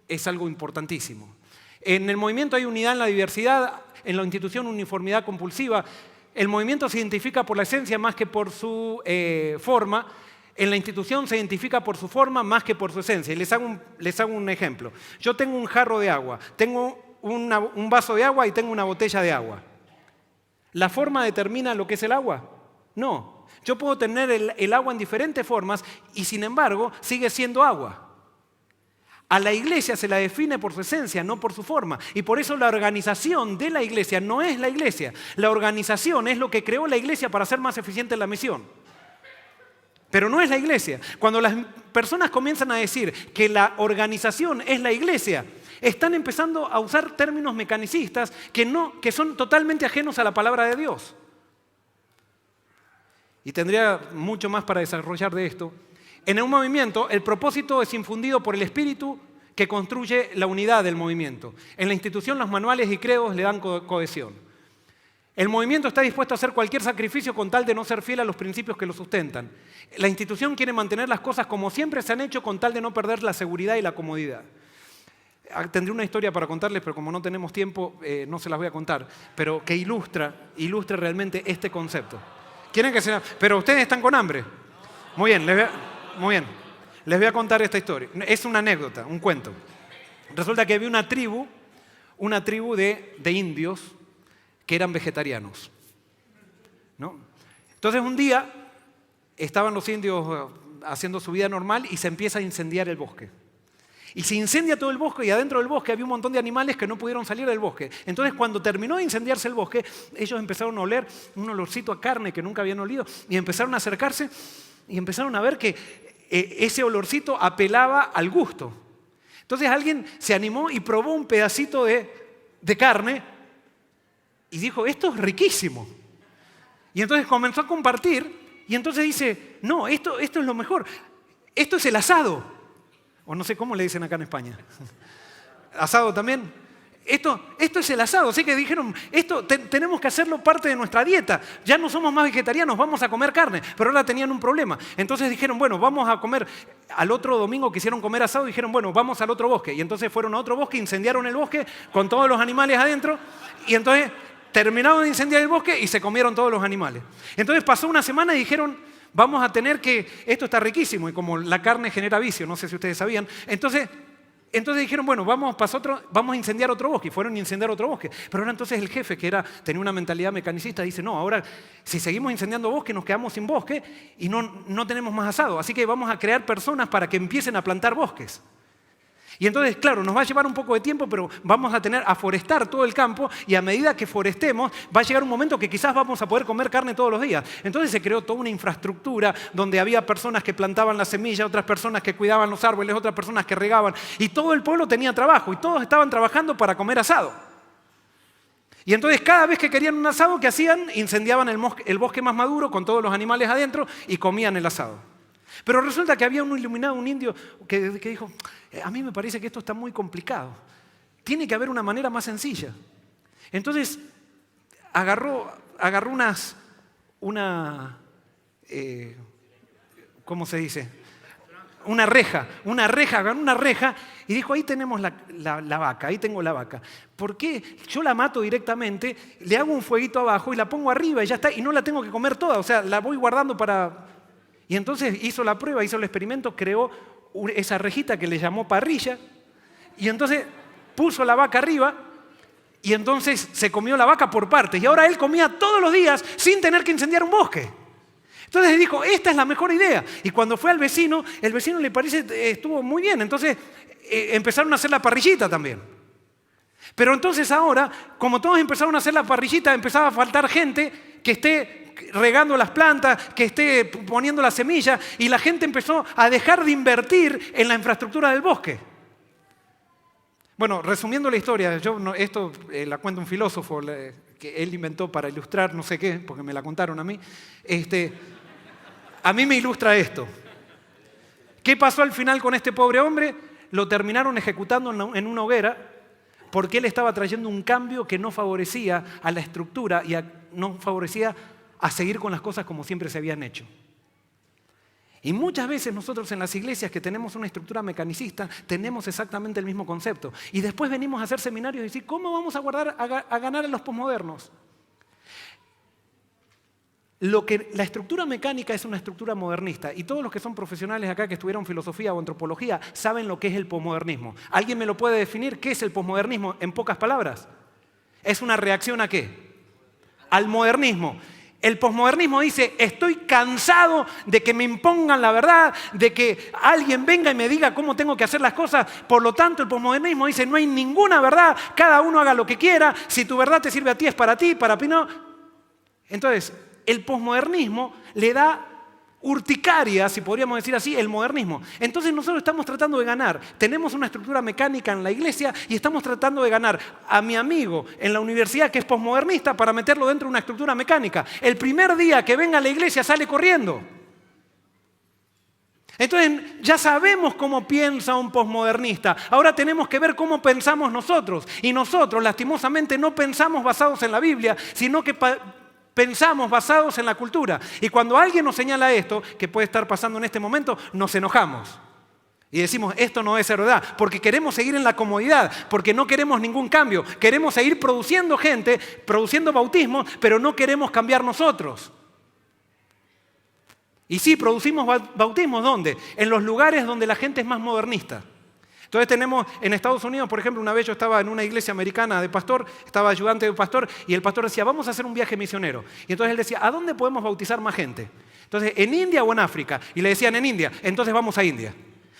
es algo importantísimo. En el movimiento hay unidad en la diversidad, en la institución uniformidad compulsiva. El movimiento se identifica por la esencia más que por su forma. En la institución se identifica por su forma más que por su esencia. Y les hago un ejemplo. Yo tengo un jarro de agua, tengo un vaso de agua y tengo una botella de agua. ¿La forma determina lo que es el agua? No. Yo puedo tener el agua en diferentes formas y sin embargo sigue siendo agua. A la iglesia se la define por su esencia, no por su forma. Y por eso la organización de la iglesia no es la iglesia. La organización es lo que creó la iglesia para ser más eficiente en la misión. Pero no es la iglesia. Cuando las personas comienzan a decir que la organización es la iglesia, están empezando a usar términos mecanicistas que son totalmente ajenos a la palabra de Dios. Y tendría mucho más para desarrollar de esto. En un movimiento, el propósito es infundido por el espíritu que construye la unidad del movimiento. En la institución, los manuales y credos le dan cohesión. El movimiento está dispuesto a hacer cualquier sacrificio con tal de no ser fiel a los principios que lo sustentan. La institución quiere mantener las cosas como siempre se han hecho con tal de no perder la seguridad y la comodidad. Tendré una historia para contarles, pero como no tenemos tiempo, no se las voy a contar, pero que ilustra realmente este concepto. ¿Quieren que sea? Pero ustedes están con hambre. Muy bien, les voy a contar esta historia. Es una anécdota, un cuento. Resulta que había una tribu de indios que eran vegetarianos, ¿no? Entonces un día estaban los indios haciendo su vida normal y se empieza a incendiar el bosque. Y se incendia todo el bosque y adentro del bosque había un montón de animales que no pudieron salir del bosque. Entonces cuando terminó de incendiarse el bosque, ellos empezaron a oler un olorcito a carne que nunca habían olido y empezaron a acercarse y empezaron a ver que ese olorcito apelaba al gusto. Entonces alguien se animó y probó un pedacito de carne y dijo, esto es riquísimo. Y entonces comenzó a compartir y entonces dice, no, esto es lo mejor. Esto es el asado. O no sé cómo le dicen acá en España. ¿Asado también? Esto es el asado. Así que dijeron, tenemos que hacerlo parte de nuestra dieta. Ya no somos más vegetarianos, vamos a comer carne. Pero ahora tenían un problema. Entonces dijeron, bueno, vamos a comer. Al otro domingo quisieron comer asado y dijeron, bueno, vamos al otro bosque. Y entonces fueron a otro bosque, incendiaron el bosque con todos los animales adentro. Y entonces terminaron de incendiar el bosque y se comieron todos los animales. Entonces pasó una semana y dijeron, vamos a tener que, esto está riquísimo, y como la carne genera vicio, no sé si ustedes sabían, entonces dijeron, bueno, vamos a incendiar otro bosque, y fueron a incendiar otro bosque. Pero ahora entonces el jefe, que tenía una mentalidad mecanicista, dice, no, ahora si seguimos incendiando bosque, nos quedamos sin bosque y no tenemos más asado, así que vamos a crear personas para que empiecen a plantar bosques. Y entonces, claro, nos va a llevar un poco de tiempo, pero vamos a forestar todo el campo y a medida que forestemos va a llegar un momento que quizás vamos a poder comer carne todos los días. Entonces se creó toda una infraestructura donde había personas que plantaban la semilla, otras personas que cuidaban los árboles, otras personas que regaban y todo el pueblo tenía trabajo y todos estaban trabajando para comer asado. Y entonces cada vez que querían un asado, ¿qué hacían? Incendiaban el bosque más maduro con todos los animales adentro y comían el asado. Pero resulta que había un iluminado, un indio, que dijo, a mí me parece que esto está muy complicado. Tiene que haber una manera más sencilla. Entonces agarró ¿cómo se dice? Agarró una reja y dijo, ahí tenemos la vaca, ahí tengo la vaca. ¿Por qué? Yo la mato directamente, le hago un fueguito abajo y la pongo arriba y ya está, y no la tengo que comer toda, o sea, la voy guardando para... Y entonces hizo la prueba, hizo el experimento, creó esa rejita que le llamó parrilla y entonces puso la vaca arriba y entonces se comió la vaca por partes y ahora él comía todos los días sin tener que incendiar un bosque. Entonces dijo, esta es la mejor idea. Y cuando fue al vecino, el vecino le parece estuvo muy bien, entonces empezaron a hacer la parrillita también. Pero entonces ahora, como todos empezaron a hacer la parrillita, empezaba a faltar gente que esté regando las plantas, que esté poniendo la semilla, y la gente empezó a dejar de invertir en la infraestructura del bosque. Bueno, resumiendo la historia, esto la cuenta un filósofo que él inventó para ilustrar no sé qué, porque me la contaron a mí. A mí me ilustra esto. ¿Qué pasó al final con este pobre hombre? Lo terminaron ejecutando en una hoguera porque él estaba trayendo un cambio que no favorecía a la estructura y no favorecía a seguir con las cosas como siempre se habían hecho. Y muchas veces nosotros en las iglesias que tenemos una estructura mecanicista tenemos exactamente el mismo concepto. Y después venimos a hacer seminarios y decir, ¿cómo vamos a ganar a los posmodernos? La estructura mecánica es una estructura modernista. Y todos los que son profesionales acá que estudiaron filosofía o antropología saben lo que es el posmodernismo. ¿Alguien me lo puede definir? ¿Qué es el posmodernismo en pocas palabras? ¿Es una reacción a qué? Al modernismo. El posmodernismo dice, estoy cansado de que me impongan la verdad, de que alguien venga y me diga cómo tengo que hacer las cosas. Por lo tanto, el posmodernismo dice, no hay ninguna verdad, cada uno haga lo que quiera, si tu verdad te sirve a ti es para ti, para ti no. Entonces, el posmodernismo le da urticaria, si podríamos decir así, el modernismo. Entonces nosotros estamos tratando de ganar. Tenemos una estructura mecánica en la iglesia y estamos tratando de ganar a mi amigo en la universidad que es posmodernista para meterlo dentro de una estructura mecánica. El primer día que venga a la iglesia sale corriendo. Entonces ya sabemos cómo piensa un posmodernista. Ahora tenemos que ver cómo pensamos nosotros. Y nosotros, lastimosamente, no pensamos basados en la Biblia, sino que pensamos basados en la cultura. Y cuando alguien nos señala esto, que puede estar pasando en este momento, nos enojamos. Y decimos, esto no es verdad, porque queremos seguir en la comodidad, porque no queremos ningún cambio. Queremos seguir produciendo gente, produciendo bautismo, pero no queremos cambiar nosotros. Y sí, producimos bautismos, ¿dónde? En los lugares donde la gente es más modernista. Entonces tenemos en Estados Unidos, por ejemplo, una vez yo estaba en una iglesia americana de pastor, estaba ayudante de un pastor, y el pastor decía, vamos a hacer un viaje misionero. Y entonces él decía, ¿a dónde podemos bautizar más gente? Entonces, ¿en India o en África? Y le decían, en India. Entonces vamos a India.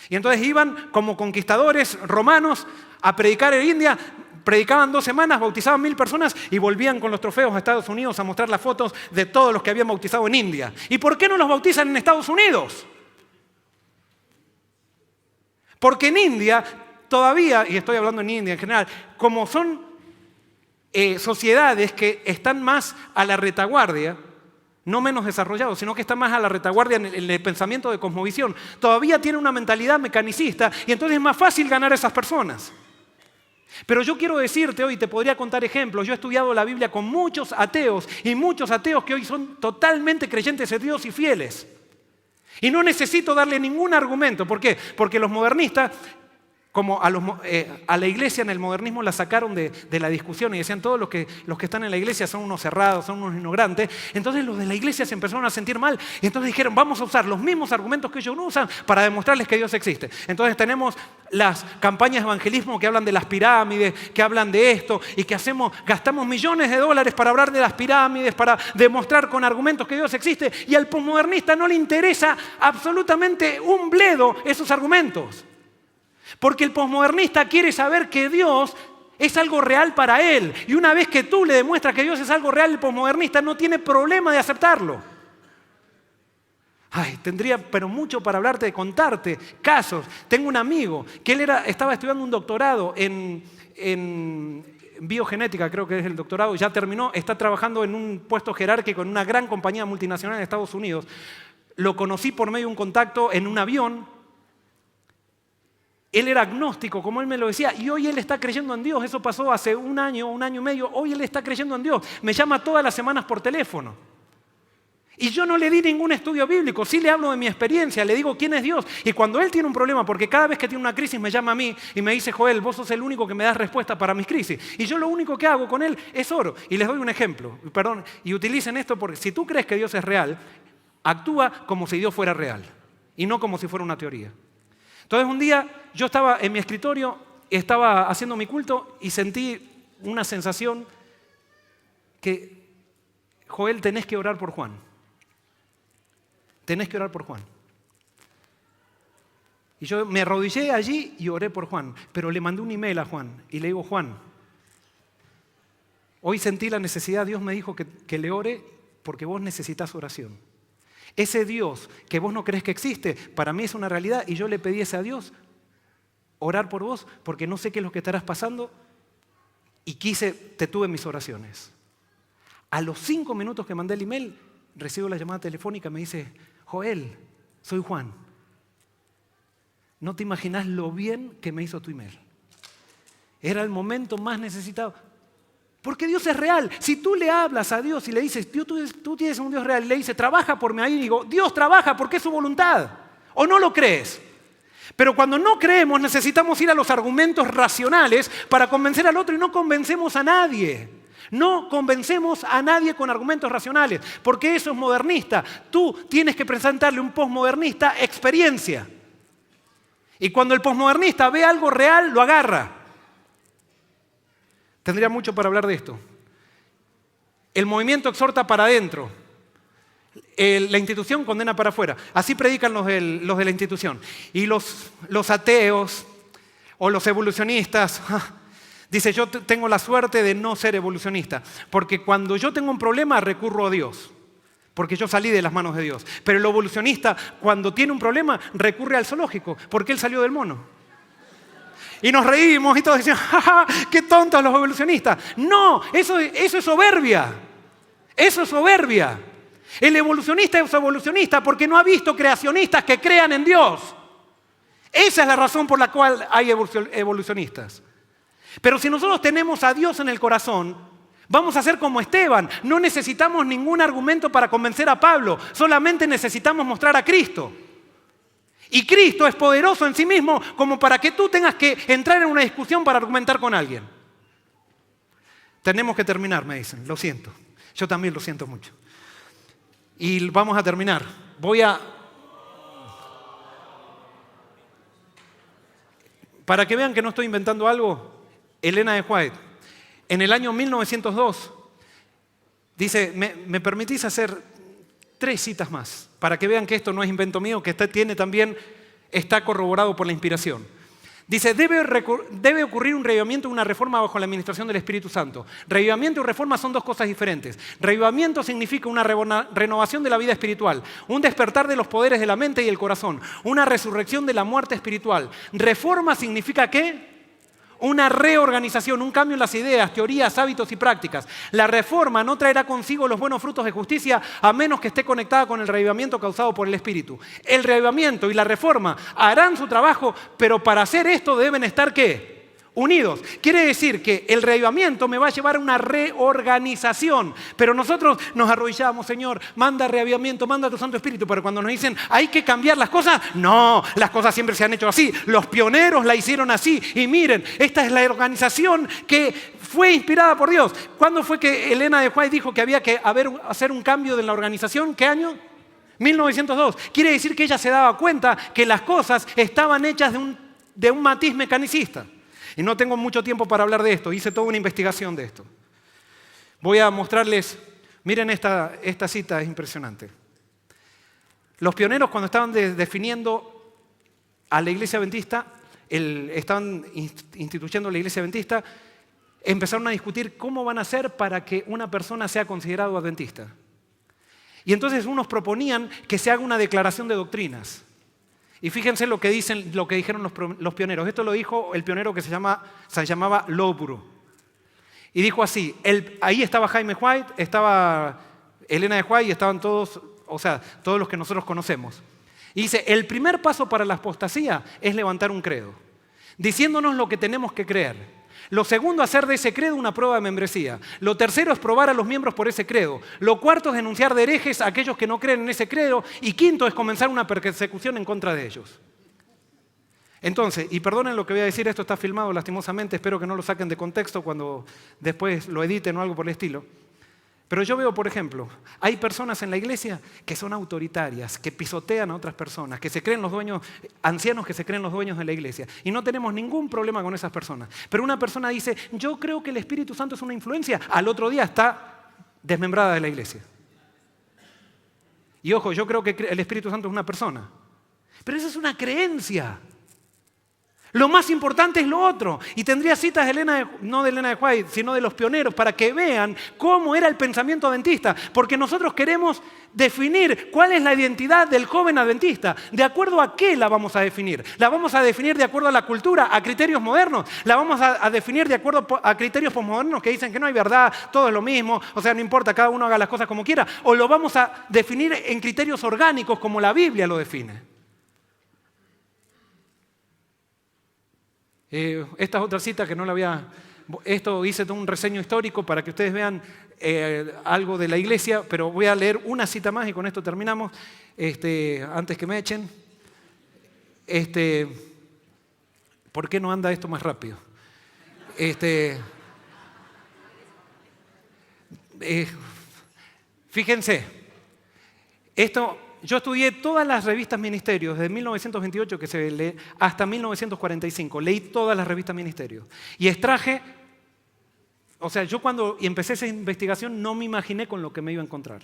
Y entonces iban como conquistadores romanos a predicar en India, predicaban 2 semanas, bautizaban 1000 personas y volvían con los trofeos a Estados Unidos a mostrar las fotos de todos los que habían bautizado en India. ¿Y por qué no los bautizan en Estados Unidos? Porque en India todavía, y estoy hablando en India en general, como son sociedades que están más a la retaguardia, no menos desarrollados, sino que están más a la retaguardia en el pensamiento de cosmovisión, todavía tienen una mentalidad mecanicista y entonces es más fácil ganar a esas personas. Pero yo quiero decirte hoy, te podría contar ejemplos, yo he estudiado la Biblia con muchos ateos y muchos ateos que hoy son totalmente creyentes de Dios y fieles. Y no necesito darle ningún argumento. ¿Por qué? Porque los modernistas, como a la iglesia en el modernismo la sacaron de la discusión y decían todos los que están en la iglesia son unos cerrados, son unos ignorantes. Entonces los de la iglesia se empezaron a sentir mal y entonces dijeron vamos a usar los mismos argumentos que ellos usan para demostrarles que Dios existe. Entonces tenemos las campañas de evangelismo que hablan de las pirámides, que hablan de esto y que gastamos millones de dólares para hablar de las pirámides, para demostrar con argumentos que Dios existe y al posmodernista no le interesa absolutamente un bledo esos argumentos. Porque el posmodernista quiere saber que Dios es algo real para él. Y una vez que tú le demuestras que Dios es algo real, el posmodernista no tiene problema de aceptarlo. Ay, tendría pero mucho para hablarte, de contarte casos. Tengo un amigo que él estaba estudiando un doctorado en biogenética, creo que es el doctorado, ya terminó, está trabajando en un puesto jerárquico en una gran compañía multinacional en Estados Unidos. Lo conocí por medio de un contacto en un avión. Él era agnóstico, como él me lo decía, y hoy él está creyendo en Dios. Eso pasó hace un año y medio. Hoy él está creyendo en Dios. Me llama todas las semanas por teléfono. Y yo no le di ningún estudio bíblico, sí le hablo de mi experiencia, le digo quién es Dios. Y cuando él tiene un problema, porque cada vez que tiene una crisis me llama a mí y me dice, Joel, vos sos el único que me das respuesta para mis crisis. Y yo lo único que hago con él es oro. Y les doy un ejemplo, perdón, y utilicen esto porque si tú crees que Dios es real, actúa como si Dios fuera real y no como si fuera una teoría. Entonces un día yo estaba en mi escritorio, estaba haciendo mi culto y sentí una sensación que, Joel, tenés que orar por Juan. Tenés que orar por Juan. Y yo me arrodillé allí y oré por Juan, pero le mandé un email a Juan y le digo, Juan, hoy sentí la necesidad, Dios me dijo que le ore porque vos necesitas oración. Ese Dios que vos no crees que existe, para mí es una realidad y yo le pedí a Dios orar por vos porque no sé qué es lo que estarás pasando y te tuve en mis oraciones. A los 5 minutos que mandé el email, recibo la llamada telefónica, me dice, Joel, soy Juan. No te imaginas lo bien que me hizo tu email. Era el momento más necesitado. Porque Dios es real. Si tú le hablas a Dios y le dices, tú tienes un Dios real, y le dices, trabaja por mí, ahí digo, Dios trabaja porque es su voluntad. ¿O no lo crees? Pero cuando no creemos necesitamos ir a los argumentos racionales para convencer al otro y no convencemos a nadie. No convencemos a nadie con argumentos racionales, porque eso es modernista. Tú tienes que presentarle a un posmodernista experiencia. Y cuando el posmodernista ve algo real, lo agarra. Tendría mucho para hablar de esto. El movimiento exhorta para adentro. La institución condena para afuera. Así predican los de la institución. Y los ateos o los evolucionistas, dice, yo tengo la suerte de no ser evolucionista, porque cuando yo tengo un problema recurro a Dios, porque yo salí de las manos de Dios. Pero el evolucionista, cuando tiene un problema, recurre al zoológico, porque él salió del mono. Y nos reímos y todos decían, ¡ja, ja, qué tontos los evolucionistas! No, eso es soberbia. Eso es soberbia. El evolucionista es evolucionista porque no ha visto creacionistas que crean en Dios. Esa es la razón por la cual hay evolucionistas. Pero si nosotros tenemos a Dios en el corazón, vamos a ser como Esteban. No necesitamos ningún argumento para convencer a Pablo. Solamente necesitamos mostrar a Cristo. Y Cristo es poderoso en sí mismo como para que tú tengas que entrar en una discusión para argumentar con alguien. Tenemos que terminar, me dicen. Lo siento. Yo también lo siento mucho. Y vamos a terminar. Para que vean que no estoy inventando algo, Elena de White, en el año 1902, dice, ¿me permitís hacer 3 citas más? Para que vean que esto no es invento mío, que está corroborado por la inspiración. Dice, debe ocurrir un revivamiento y una reforma bajo la administración del Espíritu Santo. Revivamiento y reforma son 2 cosas diferentes. Revivamiento significa una renovación de la vida espiritual, un despertar de los poderes de la mente y el corazón, una resurrección de la muerte espiritual. Reforma significa ¿qué? Una reorganización, un cambio en las ideas, teorías, hábitos y prácticas. La reforma no traerá consigo los buenos frutos de justicia a menos que esté conectada con el revivamiento causado por el Espíritu. El revivamiento y la reforma harán su trabajo, pero para hacer esto deben estar ¿qué? Unidos. Quiere decir que el revivamiento me va a llevar a una reorganización. Pero nosotros nos arrodillamos, Señor, manda reavivamiento, manda tu Santo Espíritu. Pero cuando nos dicen, hay que cambiar las cosas, no, las cosas siempre se han hecho así. Los pioneros la hicieron así. Y miren, esta es la organización que fue inspirada por Dios. ¿Cuándo fue que Elena de White dijo que había que hacer un cambio en la organización? ¿Qué año? 1902. Quiere decir que ella se daba cuenta que las cosas estaban hechas de un matiz mecanicista. Y no tengo mucho tiempo para hablar de esto, hice toda una investigación de esto. Voy a mostrarles, miren esta cita, es impresionante. Los pioneros cuando estaban definiendo a la iglesia adventista, estaban instituyendo la iglesia adventista, empezaron a discutir cómo van a hacer para que una persona sea considerado adventista. Y entonces unos proponían que se haga una declaración de doctrinas. Y fíjense lo que dijeron los pioneros. Esto lo dijo el pionero que se llamaba Loughborough. Y dijo así, ahí estaba Jaime White, estaba Elena de White y estaban todos, todos los que nosotros conocemos. Y dice, el primer paso para la apostasía es levantar un credo, diciéndonos lo que tenemos que creer. Lo segundo, hacer de ese credo una prueba de membresía. Lo tercero es probar a los miembros por ese credo. Lo cuarto es denunciar de herejes a aquellos que no creen en ese credo. Y quinto es comenzar una persecución en contra de ellos. Entonces, y perdonen lo que voy a decir, esto está filmado lastimosamente, espero que no lo saquen de contexto cuando después lo editen o algo por el estilo. Pero yo veo, por ejemplo, hay personas en la iglesia que son autoritarias, que pisotean a otras personas, que se creen los dueños, ancianos que se creen los dueños de la iglesia. Y no tenemos ningún problema con esas personas. Pero una persona dice, yo creo que el Espíritu Santo es una influencia. Al otro día está desmembrada de la iglesia. Y ojo, yo creo que el Espíritu Santo es una persona. Pero eso es una creencia. Lo más importante es lo otro. Y tendría citas no de Elena de White, sino de los pioneros, para que vean cómo era el pensamiento adventista. Porque nosotros queremos definir cuál es la identidad del joven adventista. ¿De acuerdo a qué la vamos a definir? ¿La vamos a definir de acuerdo a la cultura, a criterios modernos? ¿La vamos a definir de acuerdo a criterios posmodernos que dicen que no hay verdad, todo es lo mismo, no importa, cada uno haga las cosas como quiera? ¿O lo vamos a definir en criterios orgánicos como la Biblia lo define? Esta es otra cita que no la voy a Esto hice todo un reseño histórico para que ustedes vean algo de la iglesia, pero voy a leer una cita más y con esto terminamos, antes que me echen. ¿Por qué no anda esto más rápido? Fíjense, yo estudié todas las revistas ministerios, desde 1928 que se lee hasta 1945. Leí todas las revistas ministerios y extraje, o sea, yo cuando empecé esa investigación no me imaginé con lo que me iba a encontrar.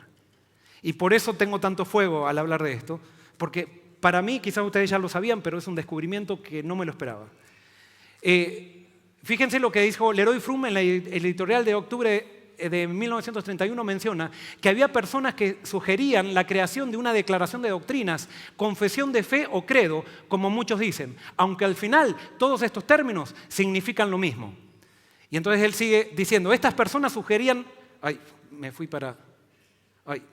Y por eso tengo tanto fuego al hablar de esto, porque para mí, quizás ustedes ya lo sabían, pero es un descubrimiento que no me lo esperaba. Fíjense lo que dijo Leroy Froom en el editorial de octubre de 1931, menciona que había personas que sugerían la creación de una declaración de doctrinas, confesión de fe o credo, como muchos dicen, aunque al final todos estos términos significan lo mismo. Y entonces él sigue diciendo, estas personas sugerían... Ay, me fui para... Ay.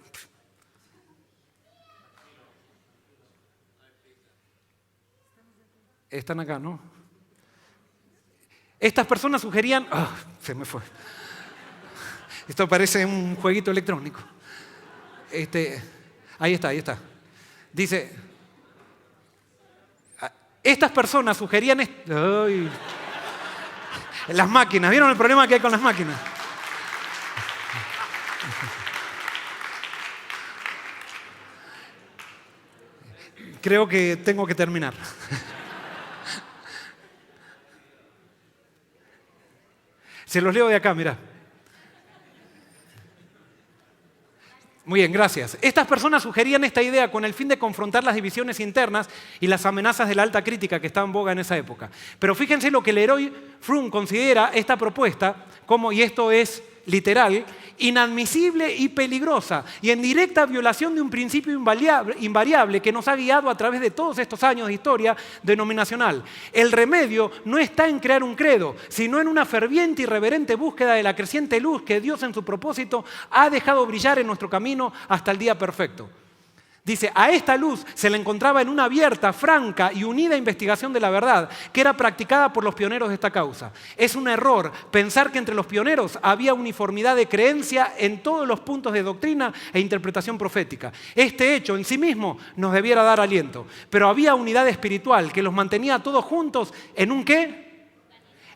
Están acá, ¿no? Estas personas sugerían... se me fue. Esto parece un jueguito electrónico. Ahí está. Dice, estas personas sugerían... Las máquinas, ¿vieron el problema que hay con las máquinas? Creo que tengo que terminar. Se los leo de acá, mirá. Muy bien, gracias. Estas personas sugerían esta idea con el fin de confrontar las divisiones internas y las amenazas de la alta crítica que estaba en boga en esa época. Pero fíjense lo que Leroy Froom considera esta propuesta como, y esto es literal, inadmisible y peligrosa y en directa violación de un principio invariable que nos ha guiado a través de todos estos años de historia denominacional. El remedio no está en crear un credo, sino en una ferviente y reverente búsqueda de la creciente luz que Dios en su propósito ha dejado brillar en nuestro camino hasta el día perfecto. Dice, a esta luz se le encontraba en una abierta, franca y unida investigación de la verdad que era practicada por los pioneros de esta causa. Es un error pensar que entre los pioneros había uniformidad de creencia en todos los puntos de doctrina e interpretación profética. Este hecho en sí mismo nos debiera dar aliento, pero había unidad espiritual que los mantenía todos juntos en un ¿qué?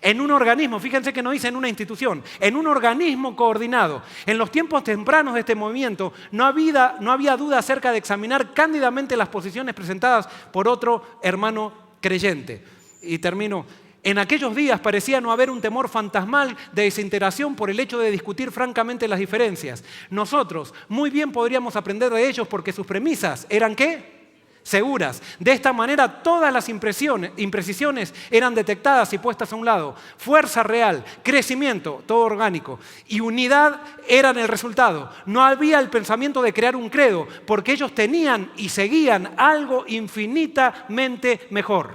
En un organismo, fíjense que no dice en una institución, en un organismo coordinado. En los tiempos tempranos de este movimiento no había duda acerca de examinar cándidamente las posiciones presentadas por otro hermano creyente. Y termino. En aquellos días parecía no haber un temor fantasmal de desintegración por el hecho de discutir francamente las diferencias. Nosotros muy bien podríamos aprender de ellos porque sus premisas eran ¿qué? Seguras. De esta manera todas las imprecisiones eran detectadas y puestas a un lado. Fuerza real, crecimiento, todo orgánico y unidad eran el resultado. No había el pensamiento de crear un credo porque ellos tenían y seguían algo infinitamente mejor.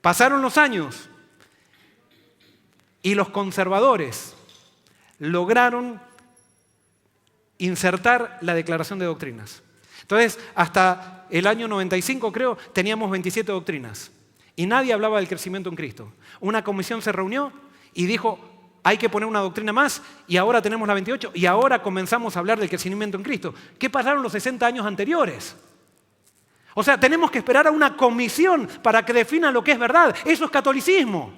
Pasaron los años y los conservadores lograron insertar la declaración de doctrinas. Entonces, hasta el año 95, creo, teníamos 27 doctrinas y nadie hablaba del crecimiento en Cristo. Una comisión se reunió y dijo, hay que poner una doctrina más y ahora tenemos la 28 y ahora comenzamos a hablar del crecimiento en Cristo. ¿Qué pasaron los 60 años anteriores? O sea, tenemos que esperar a una comisión para que defina lo que es verdad. Eso es catolicismo.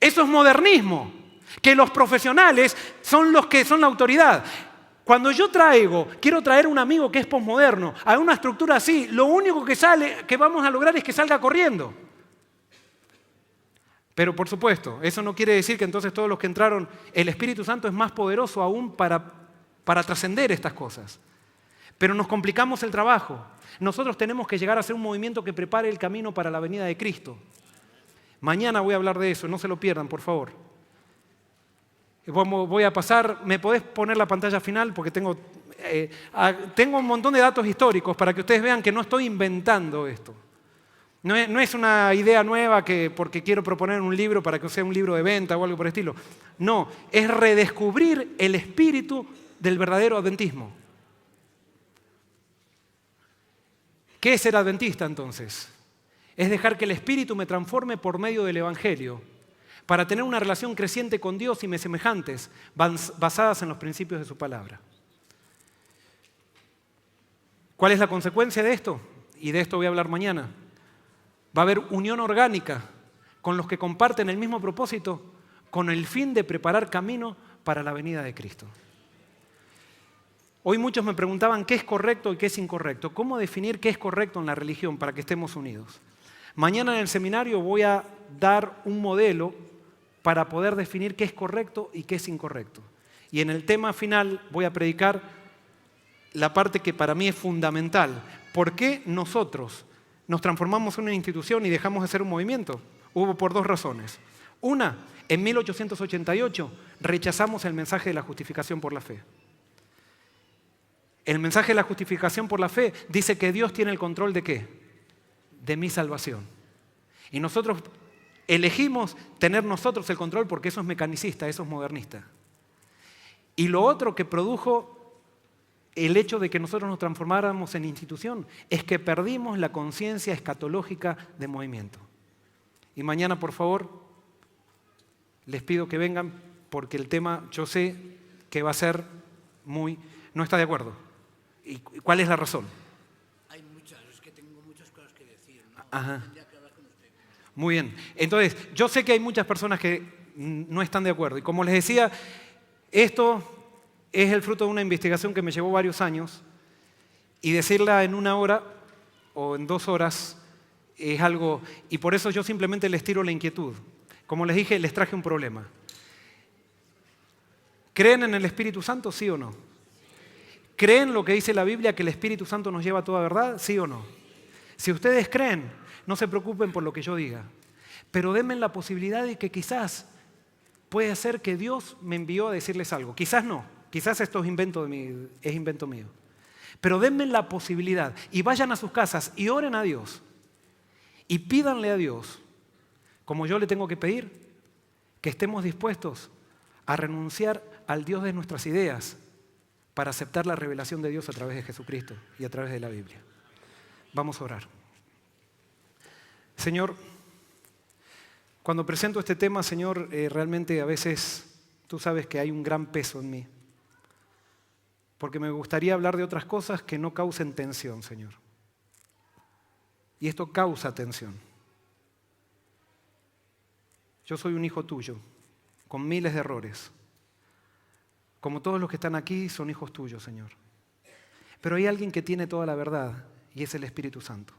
Eso es modernismo. Que los profesionales son los que son la autoridad. Cuando yo quiero traer un amigo que es posmoderno a una estructura así, lo único que vamos a lograr es que salga corriendo. Pero por supuesto, eso no quiere decir que entonces todos los que entraron, el Espíritu Santo es más poderoso aún para trascender estas cosas. Pero nos complicamos el trabajo. Nosotros tenemos que llegar a ser un movimiento que prepare el camino para la venida de Cristo. Mañana voy a hablar de eso, no se lo pierdan, por favor. Voy a pasar, ¿me podés poner la pantalla final? Porque tengo un montón de datos históricos para que ustedes vean que no estoy inventando esto. No es una idea nueva porque quiero proponer un libro para que sea un libro de venta o algo por el estilo. No, es redescubrir el espíritu del verdadero adventismo. ¿Qué es ser adventista entonces? Es dejar que el espíritu me transforme por medio del evangelio, para tener una relación creciente con Dios y mis semejantes, basadas en los principios de su palabra. ¿Cuál es la consecuencia de esto? Y de esto voy a hablar mañana. Va a haber unión orgánica con los que comparten el mismo propósito, con el fin de preparar camino para la venida de Cristo. Hoy muchos me preguntaban qué es correcto y qué es incorrecto. ¿Cómo definir qué es correcto en la religión para que estemos unidos? Mañana en el seminario voy a dar un modelo para poder definir qué es correcto y qué es incorrecto. Y en el tema final voy a predicar la parte que para mí es fundamental. ¿Por qué nosotros nos transformamos en una institución y dejamos de ser un movimiento? Hubo por dos razones. Una, en 1888 rechazamos el mensaje de la justificación por la fe. El mensaje de la justificación por la fe dice que Dios tiene el control ¿de qué? De mi salvación. Y nosotros elegimos tener nosotros el control porque eso es mecanicista, eso es modernista. Y lo otro que produjo el hecho de que nosotros nos transformáramos en institución es que perdimos la conciencia escatológica de movimiento. Y mañana, por favor, les pido que vengan porque el tema yo sé que va a ser muy... ¿No está de acuerdo? ¿Y cuál es la razón? Hay muchas, es que tengo muchas cosas que decir, ¿no? Ajá. Tendría que hablar con usted. Muy bien. Entonces, yo sé que hay muchas personas que no están de acuerdo. Y como les decía, esto es el fruto de una investigación que me llevó varios años. Y decirla en 1 hora o en 2 horas es algo... Y por eso yo simplemente les tiro la inquietud. Como les dije, les traje un problema. ¿Creen en el Espíritu Santo, sí o no? ¿Creen lo que dice la Biblia, que el Espíritu Santo nos lleva a toda verdad? ¿Sí o no? Si ustedes creen, no se preocupen por lo que yo diga. Pero denme la posibilidad de que quizás puede ser que Dios me envió a decirles algo. Quizás no. Quizás esto es invento mío. Pero denme la posibilidad y vayan a sus casas y oren a Dios. Y pídanle a Dios, como yo le tengo que pedir, que estemos dispuestos a renunciar al Dios de nuestras ideas para aceptar la revelación de Dios a través de Jesucristo y a través de la Biblia. Vamos a orar. Señor, cuando presento este tema, Señor, realmente a veces tú sabes que hay un gran peso en mí. Porque me gustaría hablar de otras cosas que no causen tensión, Señor. Y esto causa tensión. Yo soy un hijo tuyo, con miles de errores. Como todos los que están aquí son hijos tuyos, Señor. Pero hay alguien que tiene toda la verdad y es el Espíritu Santo.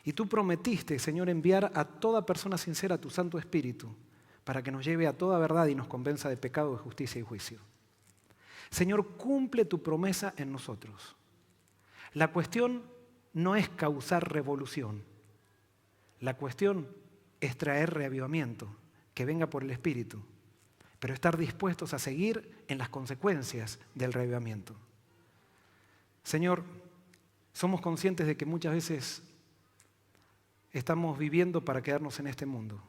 Y tú prometiste, Señor, enviar a toda persona sincera tu Santo Espíritu para que nos lleve a toda verdad y nos convenza de pecado, de justicia y juicio. Señor, cumple tu promesa en nosotros. La cuestión no es causar revolución. La cuestión es traer reavivamiento, que venga por el Espíritu, pero estar dispuestos a seguir en las consecuencias del reavivamiento. Señor, somos conscientes de que muchas veces estamos viviendo para quedarnos en este mundo.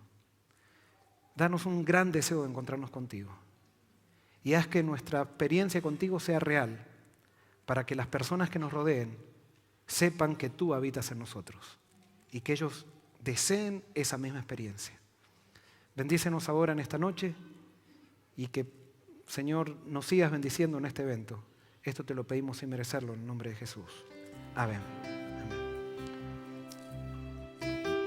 Danos un gran deseo de encontrarnos contigo y haz que nuestra experiencia contigo sea real para que las personas que nos rodeen sepan que tú habitas en nosotros y que ellos deseen esa misma experiencia. Bendícenos ahora en esta noche y que, Señor, nos sigas bendiciendo en este evento. Esto te lo pedimos sin merecerlo en el nombre de Jesús. Amén.